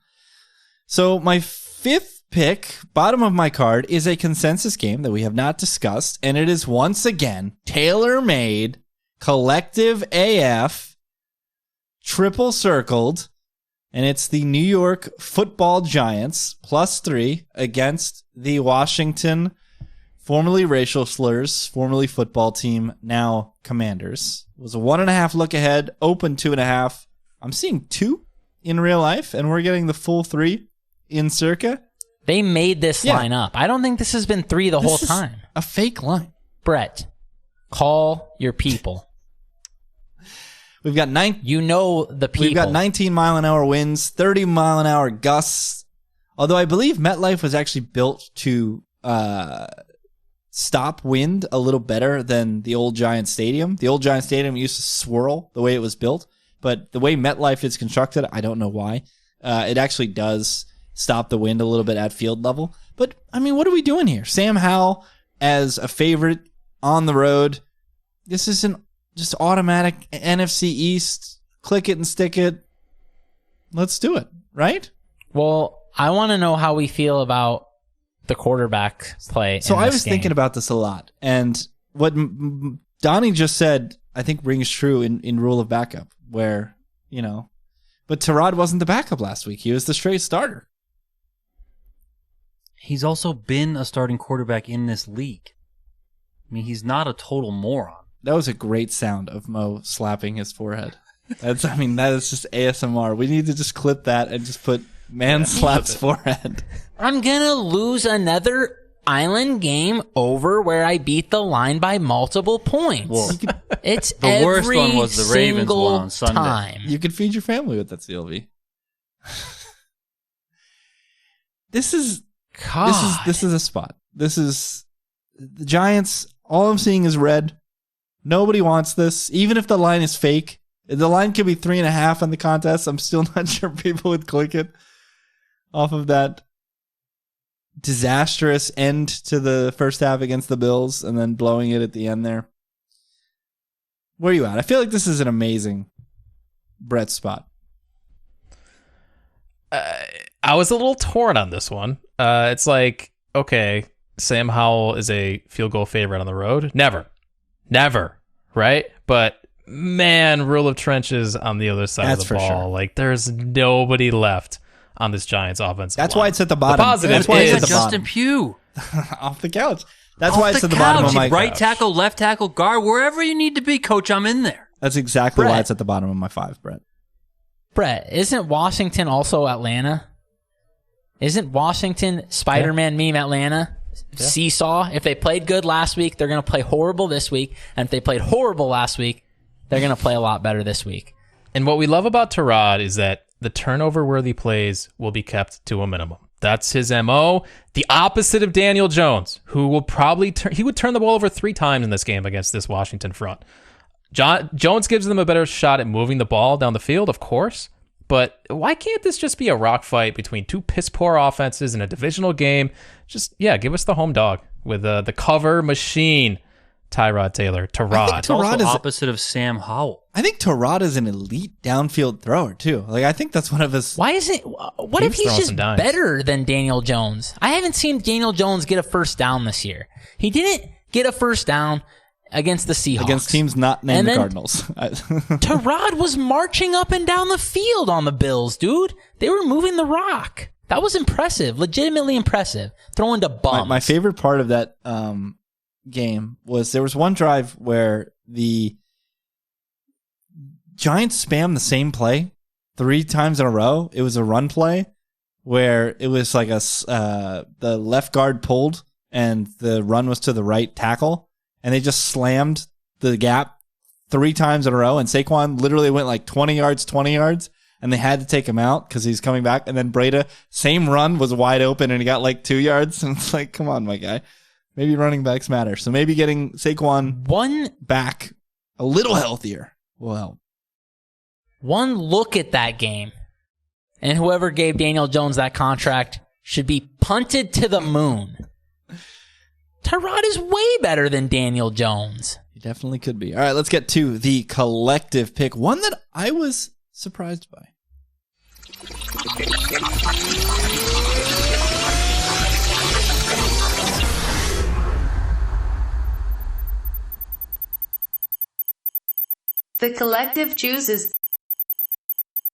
So my fifth pick, bottom of my card, is a consensus game that we have not discussed, and it is once again tailor-made, collective AF, triple circled, and it's the New York Football Giants +3 against the Washington, formerly racial slurs, formerly football team, now Commanders. It was a 1.5 look ahead, open 2.5. I'm seeing 2 in real life, and we're getting the full 3 in Circa. They made this line up. I don't think this has been 3 the whole time. A fake line. Brett, call your people. We've got the people. We've got 19-mile-an-hour winds, 30-mile-an-hour gusts. Although I believe MetLife was actually built to stop wind a little better than the old Giant Stadium. The old Giant Stadium used to swirl the way it was built, but the way MetLife is constructed, I don't know why. It actually does stop the wind a little bit at field level. But, I mean, what are we doing here? Sam Howell as a favorite on the road. This isn't just automatic NFC East, click it and stick it. Let's do it, right? Well, I want to know how we feel about the quarterback play. So I was thinking about this a lot, and what Donnie just said, I think rings true in rule of backup, where, but Tyrod wasn't the backup last week. He was the straight starter. He's also been a starting quarterback in this league. I mean, he's not a total moron. That was a great sound of Mo slapping his forehead. That is just ASMR. We need to just clip that and just put man slaps forehead. I'm going to lose another Island game over where I beat the line by multiple points. Well, It's the every worst one was the Ravens single one on Sunday. time. You could feed your family with that CLV. This is a spot. This is the Giants. All I'm seeing is red. Nobody wants this. Even if the line is fake, the line could be 3.5 on the contest. I'm still not sure people would click it off of that disastrous end to the first half against the Bills and then blowing it at the end there. Where are you at? I feel like this is an amazing Brett spot. I was a little torn on this one. It's like, okay, Sam Howell is a field goal favorite on the road. Never, right? But man, rule of trenches on the other side That's of the for ball. sure. Like, there's nobody left on this Giants offense. That's why it's at the bottom. The positive That's why it's is at the Justin bottom. Pugh. Off the couch. That's Off why it's the at the bottom of couch. my Right couch. tackle, left tackle, guard, wherever you need to be, coach, I'm in there. That's exactly why Brett. it's at the bottom of my 5, Brett. Brett, isn't Washington also Atlanta? Isn't Washington Spider-Man meme Atlanta? Seesaw. If they played good last week, they're going to play horrible this week. And if they played horrible last week, they're going to play a lot better this week. And what we love about Tyrod is that the turnover-worthy plays will be kept to a minimum. That's his MO. The opposite of Daniel Jones, who will probably he would turn the ball over 3 times in this game against this Washington front. Jones gives them a better shot at moving the ball down the field, of course. But why can't this just be a rock fight between 2 piss-poor offenses in a divisional game? Just, give us the home dog with the cover machine, Tyrod Taylor. Tyrod. It's also Tyrod is- opposite of Sam Howell. I think Tyrod is an elite downfield thrower, too. Like, I think that's one of his... Why isn't... What He if was he's throwing just some dimes. better than Daniel Jones? I haven't seen Daniel Jones get a first down this year. He didn't get a first down against the Seahawks. Against teams not named And the then- Cardinals. Tyrod was marching up and down the field on the Bills, dude. They were moving the rock. That was impressive. Legitimately impressive. Throwing to bums. My favorite part of that game was there was one drive where the Giants spammed the same play 3 times in a row. It was a run play where it was like the left guard pulled and the run was to the right tackle, and they just slammed the gap 3 times in a row, and Saquon literally went like 20 yards, and they had to take him out because he's coming back. And then Breda, same run, was wide open, and he got like 2 yards. And it's like, come on, my guy. Maybe running backs matter. So maybe getting Saquon back a little healthier will help. One look at that game, and whoever gave Daniel Jones that contract should be punted to the moon. Tyrod is way better than Daniel Jones. He definitely could be. All right, let's get to the collective pick. One that I was surprised by. The collective chooses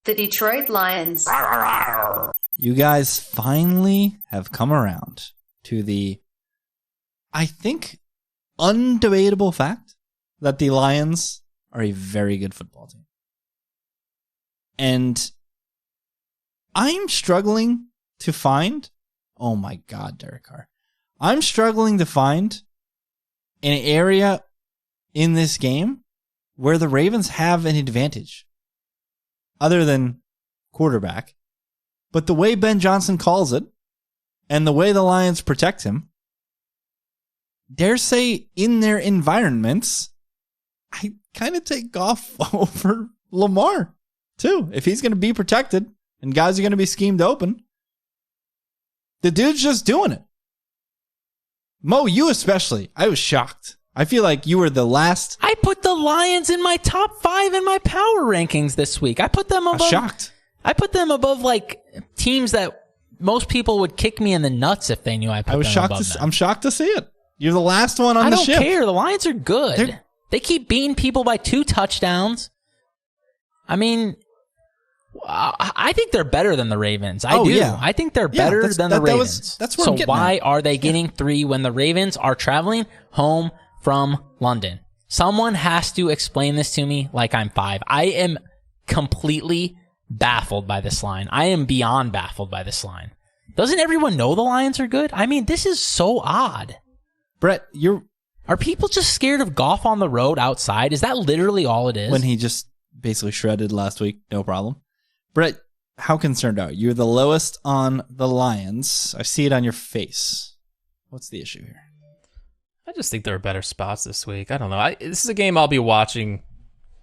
the Detroit Lions. You guys finally have come around to the, I think, undebatable fact that the Lions are a very good football team. And I'm struggling to find, oh my God, Derek Carr. I'm struggling to find an area in this game where the Ravens have an advantage other than quarterback. But the way Ben Johnson calls it and the way the Lions protect him, dare say in their environments, I kind of take Goff over Lamar too. If he's going to be protected and guys are going to be schemed open, the dude's just doing it. Mo, you especially. I was shocked. I feel like you were the last. I put the Lions in my top 5 in my power rankings this week. I put them above. Shocked. I put them above like teams that most people would kick me in the nuts if they knew I put I was them shocked above to. them. I'm shocked to see it. You're the last one on I the don't ship. care. The Lions are good. They keep beating people by 2 touchdowns. I mean, I think they're better than the Ravens. I do. Yeah. I think they're better than the Ravens. That's where so I'm getting why at. are they getting 3 when the Ravens are traveling home from London? Someone has to explain this to me like I'm 5. I am completely baffled by this line. I am beyond baffled by this line. Doesn't everyone know the Lions are good? I mean, this is so odd. Brett, Are people just scared of Goff on the road outside? Is that literally all it is? when he just basically shredded last week, no problem. Brett, how concerned are you? You're the lowest on the Lions. I see it on your face. What's the issue here? I just think there are better spots this week. I don't know. This is a game I'll be watching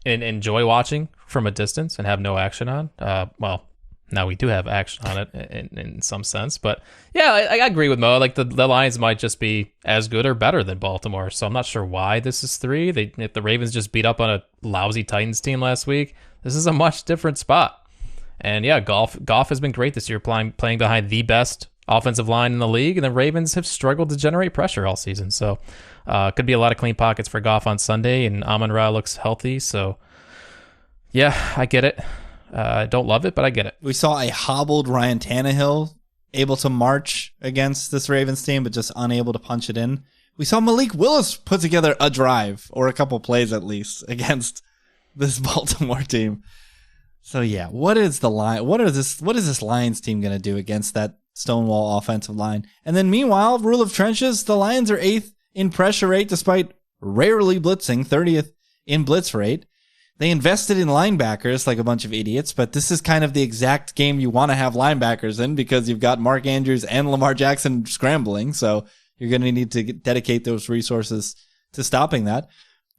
and enjoy watching from a distance and have no action on. Well, now we do have action on it in some sense. But yeah, I agree with Mo. Like the Lions might just be as good or better than Baltimore. So I'm not sure why this is 3. If the Ravens just beat up on a lousy Titans team last week, this is a much different spot. And yeah, Goff has been great this year, playing behind the best offensive line in the league, and the Ravens have struggled to generate pressure all season. So could be a lot of clean pockets for Goff on Sunday, and Amon-Ra looks healthy. So yeah, I get it. I don't love it, but I get it. We saw a hobbled Ryan Tannehill able to march against this Ravens team, but just unable to punch it in. We saw Malik Willis put together a drive, or a couple plays at least, against this Baltimore team. So yeah, what is this Lions team going to do against that Stonewall offensive line? And then meanwhile, rule of trenches, the Lions are 8th in pressure rate despite rarely blitzing, 30th in blitz rate. They invested in linebackers like a bunch of idiots, but this is kind of the exact game you want to have linebackers in because you've got Mark Andrews and Lamar Jackson scrambling, so you're going to need to dedicate those resources to stopping that.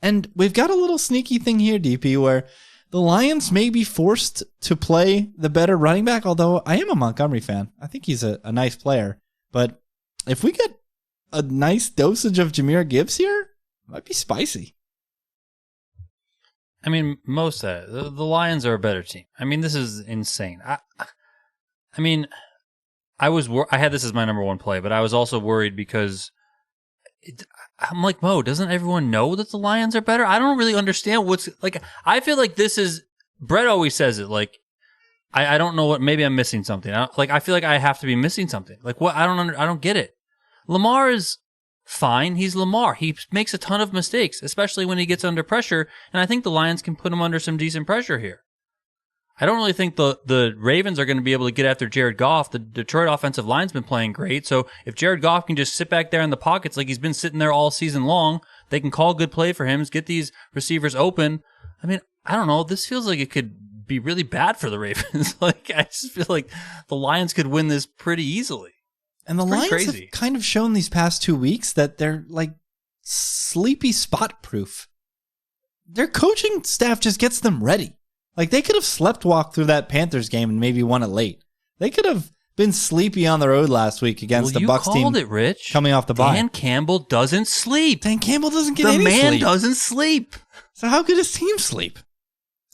And we've got a little sneaky thing here, DP, where the Lions may be forced to play the better running back, although I am a Montgomery fan. I think he's a nice player. But if we get a nice dosage of Jahmyr Gibbs here, it might be spicy. I mean, most of that. The Lions are a better team. I mean, this is insane. I had this as my number 1 play, but I was also worried because I'm like, Mo, doesn't everyone know that the Lions are better? I don't really understand what's like. I feel like this is Brett always says it. Like, I don't know what. Maybe I'm missing something. I feel like I have to be missing something. Like what? I don't get it. Lamar is fine. He's Lamar. He makes a ton of mistakes, especially when he gets under pressure. And I think the Lions can put him under some decent pressure here. I don't really think the Ravens are going to be able to get after Jared Goff. The Detroit offensive line's been playing great. So if Jared Goff can just sit back there in the pockets like he's been sitting there all season long, they can call good play for him, get these receivers open. I mean, I don't know. This feels like it could be really bad for the Ravens. Like, I just feel like the Lions could win this pretty easily. And the Lions have kind of shown these past 2 weeks that they're like sleepy spot proof. Their coaching staff just gets them ready. Like, they could have sleptwalked through that Panthers game and maybe won it late. They could have been sleepy on the road last week against the Bucs team. You called it, Rich. Coming off the bye. Dan Campbell doesn't sleep. Dan Campbell doesn't get any sleep. The man doesn't sleep. So how could his team sleep?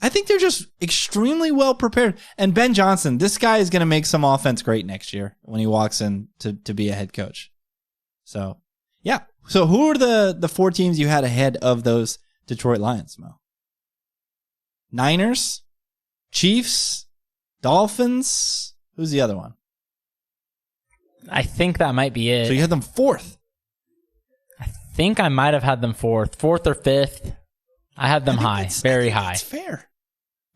I think they're just extremely well prepared. And Ben Johnson, this guy is going to make some offense great next year when he walks in to be a head coach. So, yeah. So who are the 4 teams you had ahead of those Detroit Lions, Mo? Niners, Chiefs, Dolphins. Who's the other one? I think that might be it. So you had them 4th. I think I might have had them 4th or 5th. I had them high, very high. That's fair.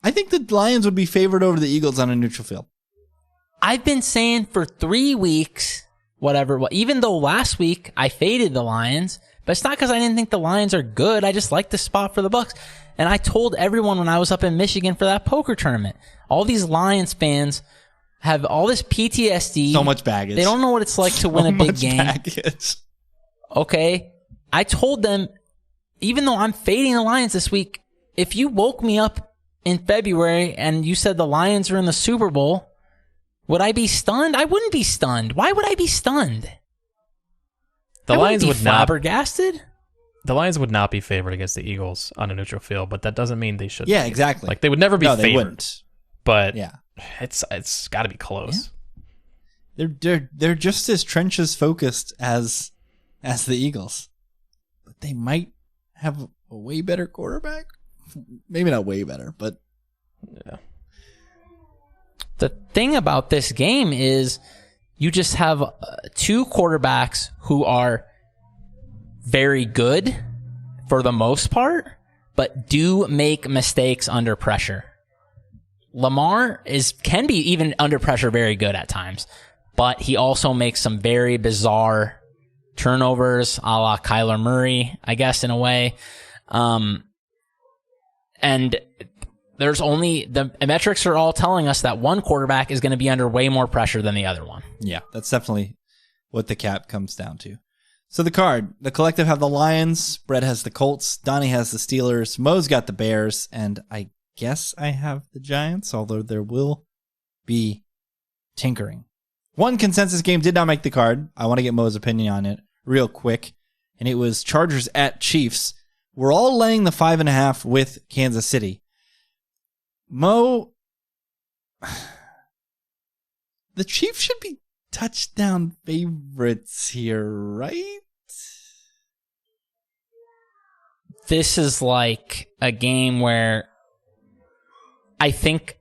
I think the Lions would be favored over the Eagles on a neutral field. I've been saying for 3 weeks, even though last week I faded the Lions, but it's not because I didn't think the Lions are good. I just like the spot for the Bucs. And I told everyone when I was up in Michigan for that poker tournament, all these Lions fans have all this PTSD. So much baggage. They don't know what it's like to win a big game. Baggage. Okay. I told them, even though I'm fading the Lions this week, if you woke me up in February and you said the Lions are in the Super Bowl, would I be stunned? I wouldn't be stunned. Why would I be stunned? The Lions would not flabbergasted. The Lions would not be favored against the Eagles on a neutral field, but that doesn't mean they should. Yeah, exactly. Like, they would never be favored. They wouldn't. But yeah, it's got to be close. Yeah. They're just as trenches focused as the Eagles, but they might have a way better quarterback. Maybe not way better, but yeah. The thing about this game is you just have 2 quarterbacks who are very good for the most part, but do make mistakes under pressure. Lamar can be even under pressure very good at times, but he also makes some very bizarre turnovers, a la Kyler Murray, I guess, in a way. And there's only the metrics are all telling us that one quarterback is going to be under way more pressure than the other one. Yeah, that's definitely what the cap comes down to. So the card, the collective have the Lions, Brett has the Colts, Donnie has the Steelers, Mo's got the Bears, and I guess I have the Giants, although there will be tinkering. One consensus game did not make the card. I want to get Mo's opinion on it real quick, and it was Chargers at Chiefs. We're all laying the 5.5 with Kansas City. Mo, the Chiefs should be touchdown favorites here, right? This is like a game where I think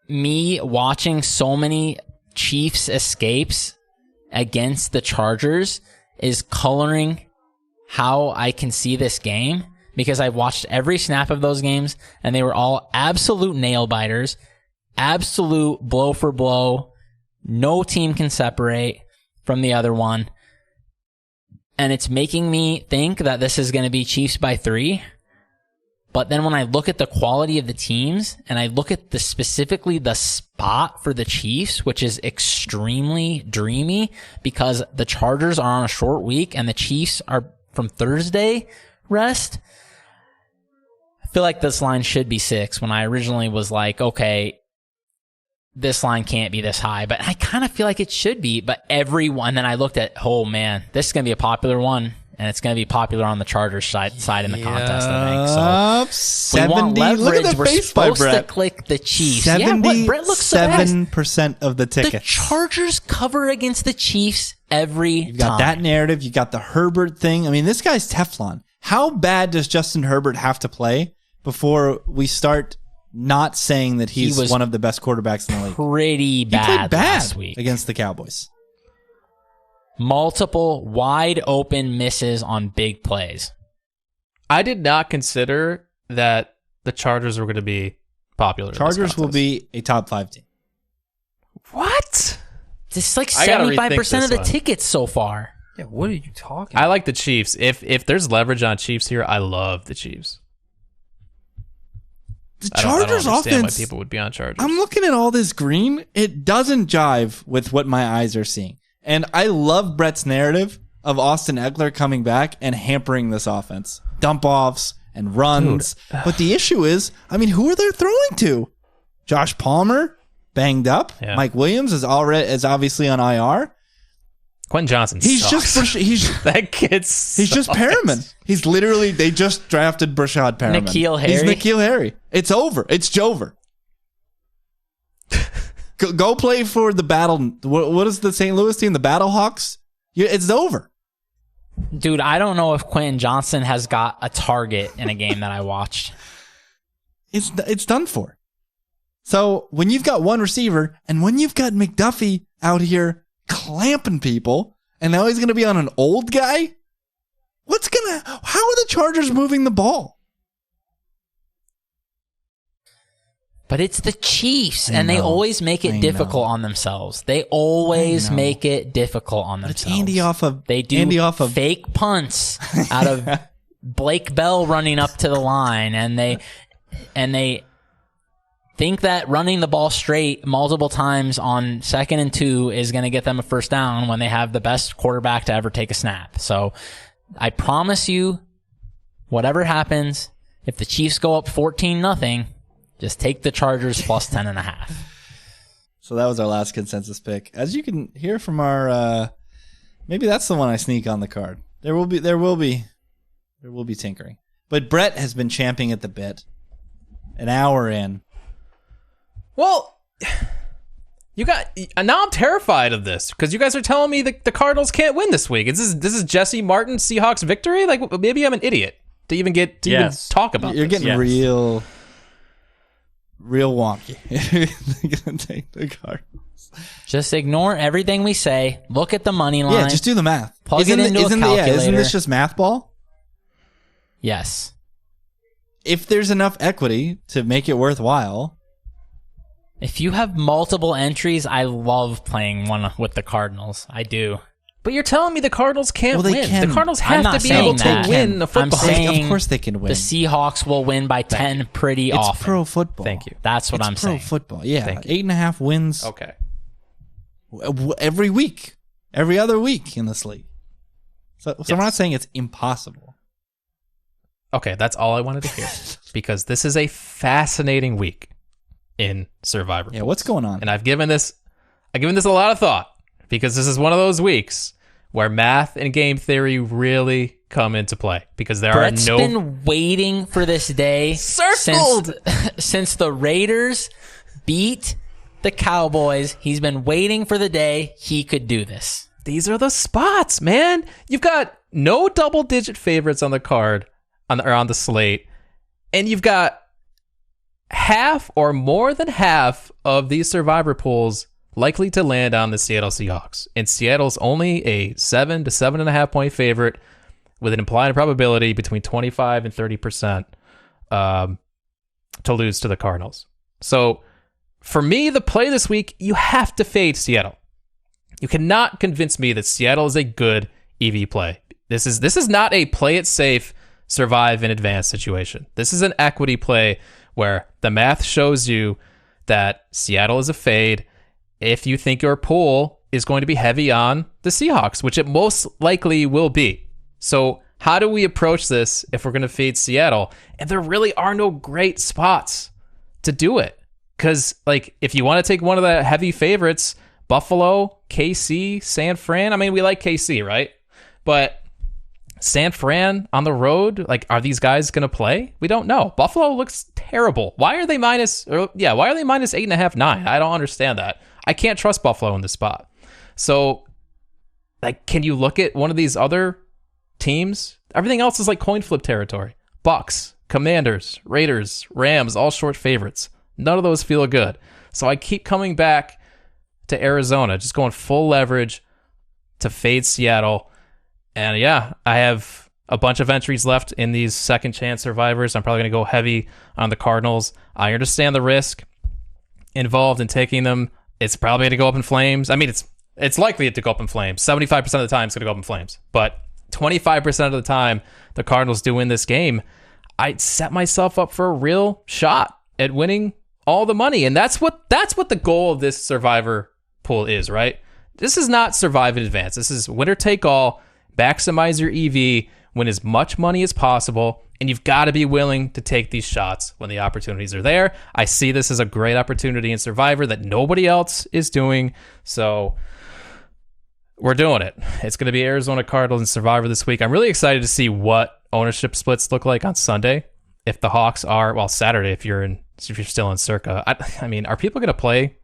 me watching so many Chiefs escapes against the Chargers is coloring how I can see this game, because I've watched every snap of those games and they were all absolute nail biters, absolute blow for blow. No team can separate from the other one. And it's making me think that this is going to be Chiefs by 3. But then when I look at the quality of the teams and I look at specifically the spot for the Chiefs, which is extremely dreamy because the Chargers are on a short week and the Chiefs are from Thursday rest, I feel like this line should be 6 when I originally was like, okay, this line can't be this high, but I kind of feel like it should be. But everyone, then I looked at, oh man, this is going to be a popular one, and it's going to be popular on the Chargers side in the contest, I think. So 70, we want leverage. look at the We're face by supposed to Brett. click the Chiefs. Yeah, what? Brett looks so fast. 7% of the The tickets. Chargers cover against the Chiefs every You've got time. that narrative. You got the Herbert thing. I mean, this guy's Teflon. How bad does Justin Herbert have to play before we start not saying that He he's was one of the best quarterbacks in the league? Pretty He bad, played bad last week. against the Cowboys. Multiple wide open misses on big plays. I did not consider that the Chargers were going to be popular. in this Chargers will contest. be a top 5 team. What? It's like I gotta 75% rethink of the this one. tickets so far. Yeah, what are you talking I like the Chiefs. If there's leverage on Chiefs here, I love the Chiefs. The I don't Chargers understand offense, why people would be on Chargers. I'm looking at all this green. It doesn't jive with what my eyes are seeing. And I love Brett's narrative of Austin Eckler coming back and hampering this offense. Dump offs and runs. But the issue is, I mean, who are they throwing to? Josh Palmer, banged up. Yeah. Mike Williams is obviously on IR. Quentin Johnson He's sucks. just that kid he's just sucks. Perriman. He's literally, they just drafted Brashad Perriman. N'Keal He's Harry? N'Keal Harry. It's over. It's Jover. Go play for the battle. What is the St. Louis team? The Battlehawks? It's over. Dude, I don't know if Quentin Johnson has got a target in a game that I watched. It's done for. So when you've got one receiver and when you've got McDuffie out here clamping people and now he's going to be on an old guy, how are the Chargers moving the ball? But it's the Chiefs, I and they know. always make it I difficult know. on themselves. They always I know. make it difficult on But it's themselves. They do fake punts out of Blake Bell running up to the line, and they think that running the ball straight multiple times on 2nd and 2 is going to get them a first down when they have the best quarterback to ever take a snap. So I promise you, whatever happens, if the Chiefs go up 14-0, just take the Chargers plus 10.5. So that was our last consensus pick. As you can hear from our, maybe that's the one I sneak on the card. There will be tinkering. But Brett has been champing at the bit. An hour in. Well, now I'm terrified of this because you guys are telling me the Cardinals can't win this week. This is Jesse Martin Seahawks victory. Like maybe I'm an idiot to even even talk about. You're this. getting real wonky. They're gonna take the Cardinals. Just ignore everything we say. Look at the money line. Yeah, just do the math. Plug it into a isn't calculator. this just math ball? Yes. If there's enough equity to make it worthwhile, If you have multiple entries, I love playing one with the Cardinals. I do. But you're telling me the Cardinals can't Well, they win. can. The Cardinals I'm have not to be able saying to that. win a football I'm saying Of course they can win. The Seahawks will win by 10 pretty It's often. pro football. Thank you. That's what I'm It's pro saying. football. Yeah, Thank you. 8.5 wins Okay. every week, every other week in this league. So Yes. we're not saying it's impossible. Okay, that's all I wanted to hear. Because this is a fascinating week in Survivor. Yeah, what's going on? And I've given this a lot of thought because this is one of those weeks where math and game theory really come into play because there Brett's are no been waiting for this day Circled! since the Raiders beat the Cowboys. He's been waiting for the day he could do this. These are the spots, man. You've got no double-digit favorites on the card on the slate, and you've got half or more than half of these Survivor pools likely to land on the Seattle Seahawks. And Seattle's only a 7 to 7.5 point favorite with an implied probability between 25 and 30% to lose to the Cardinals. So for me, the play this week, you have to fade Seattle. You cannot convince me that Seattle is a good EV play. This is not a play it safe, survive in advance situation. This is an equity play where the math shows you that Seattle is a fade if you think your pool is going to be heavy on the Seahawks, which it most likely will be. So how do we approach this if we're going to fade Seattle? And there really are no great spots to do it. Because, like, if you want to take one of the heavy favorites, Buffalo, KC, San Fran. I mean, we like KC, right? But San Fran on the road, like, are these guys going to play? We don't know. Buffalo looks terrible. Why are they minus 8.5, 9? I don't understand that. I can't trust Buffalo in this spot. So, like, can you look at one of these other teams? Everything else is like coin flip territory. Bucks, Commanders, Raiders, Rams, all short favorites. None of those feel good. So I keep coming back to Arizona, just going full leverage to fade Seattle. And yeah, I have a bunch of entries left in these second chance survivors. I'm probably going to go heavy on the Cardinals. I understand the risk involved in taking them. It's probably going to go up in flames. I mean, it's likely to go up in flames. 75% of the time it's going to go up in flames. But 25% of the time the Cardinals do win this game, I'd set myself up for a real shot at winning all the money. And that's what the goal of this survivor pool is, right? This is not survive in advance. This is winner take all, maximize your EV, win as much money as possible, and you've got to be willing to take these shots when the opportunities are there. I see this as a great opportunity in Survivor that nobody else is doing, so we're doing it. It's going to be Arizona Cardinals and Survivor this week. I'm really excited to see what ownership splits look like on Sunday. If the Hawks are, well, Saturday if you're still in Circa. I mean, are people going to play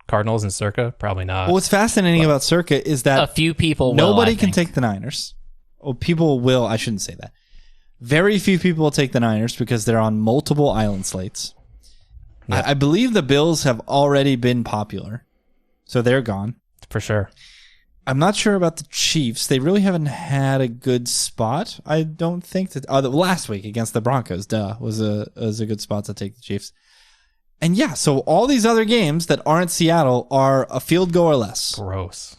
Cardinals and Circa? Probably not. Well, what's fascinating about Circa is that A few people will, nobody I can think. take the Niners. Well, people will. I shouldn't say that. Very few people will take the Niners because they're on multiple island slates. Yeah. I believe the Bills have already been popular, so they're gone. For sure. I'm not sure about the Chiefs. They really haven't had a good spot. I don't think that. The last week against the Broncos, was a good spot to take the Chiefs. And yeah, so all these other games that aren't Seattle are a field goal or less. Gross.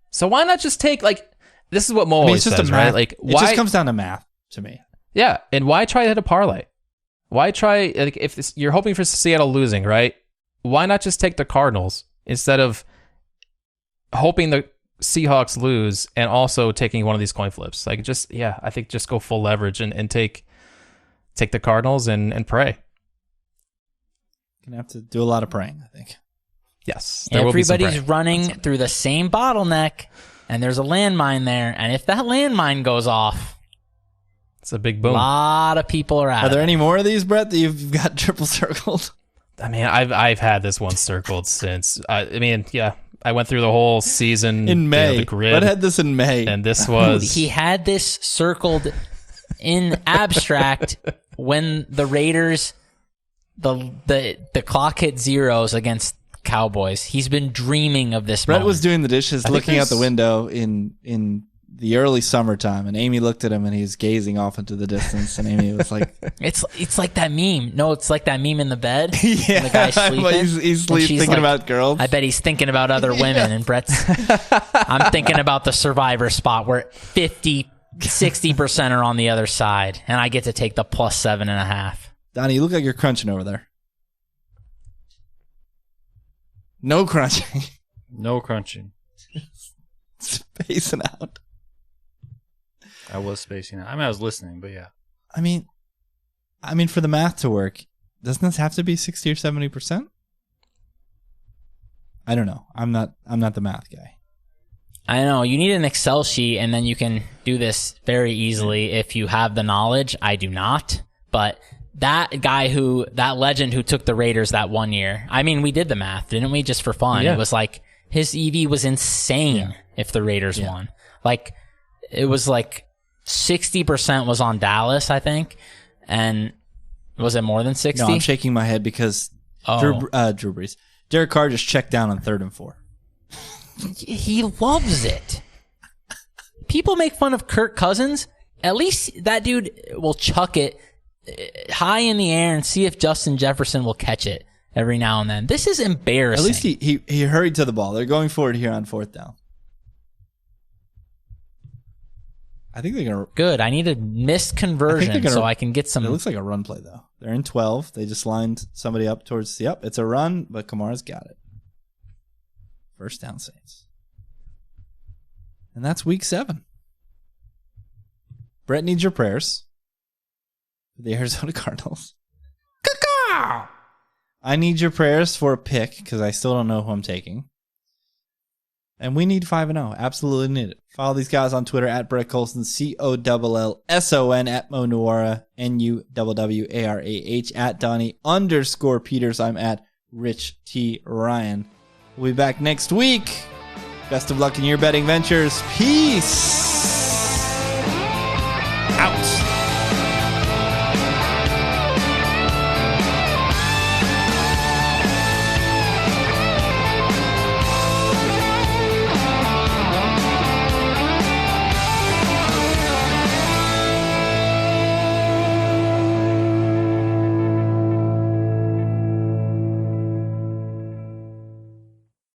So why not just take, like, this is what Mo always it's just says, a math. right? Like, It why? just comes down to math to me. Yeah, and why try to hit a parlay? Why try, like, if you're hoping for Seattle losing, right? Why not just take the Cardinals instead of hoping the Seahawks lose and also taking one of these coin flips? Like, just, yeah, I think just go full leverage and take the Cardinals and pray. Gonna have to do a lot of praying, I think. Yes, there will be some Everybody's praying. running through the same bottleneck, and there's a landmine there. And if that landmine goes off, It's a big a boom. lot of people are out. Are there of it. any more of these, Brett, that you've got triple circled? I mean, I've had this one circled since. I mean, yeah, I went through the whole season In May. the grid, Brett had this in May. and this was He had this circled in abstract when the Raiders, the clock hit zeros against Cowboys. He's been dreaming of this Brett moment. was doing the dishes, I think looking out the there's- window in the early summertime, and Amy looked at him, and he was gazing off into the distance, and Amy was like, It's like that meme. No, it's like that meme in the bed. yeah, And the guy's sleeping. he's thinking about girls. I bet he's thinking about other women, and Brett's, I'm thinking about the survivor spot where 60% are on the other side, and I get to take the plus 7.5. Donnie, you look like you're crunching over there. No crunching. No crunching. Spacing out. I was spacing out. I mean, I was listening, but yeah. I mean, for the math to work, doesn't this have to be 60 or 70%? I don't know. I'm not the math guy. I know. You need an Excel sheet, and then you can do this very easily if you have the knowledge. I do not. But that legend who took the Raiders that one year, I mean, we did the math, didn't we? Just for fun. Yeah. It was like, his EV was insane if the Raiders won. Like, it was like 60% was on Dallas, I think. And was it more than 60? No, I'm shaking my head because Drew Brees. Derek Carr just checked down on 3rd and 4. He loves it. People make fun of Kirk Cousins. At least that dude will chuck it high in the air and see if Justin Jefferson will catch it every now and then. This is embarrassing. At least he hurried to the ball. They're going forward here on 4th down. I think they're going to... Good. I need a missed conversion so I can get some... It looks like a run play, though. They're in 12. They just lined somebody up towards... Yep, it's a run, but Kamara's got it. 1st down, Saints. And that's week 7. Brett needs your prayers for the Arizona Cardinals. Caw-caw! I need your prayers for a pick because I still don't know who I'm taking. And we need 5-0. Absolutely need it. Follow these guys on Twitter at Brett Colson, COLLSON, at Mo Nuwara, NUWWARAH, at Donnie_Peters. I'm at Rich T. Ryan. We'll be back next week. Best of luck in your betting ventures. Peace.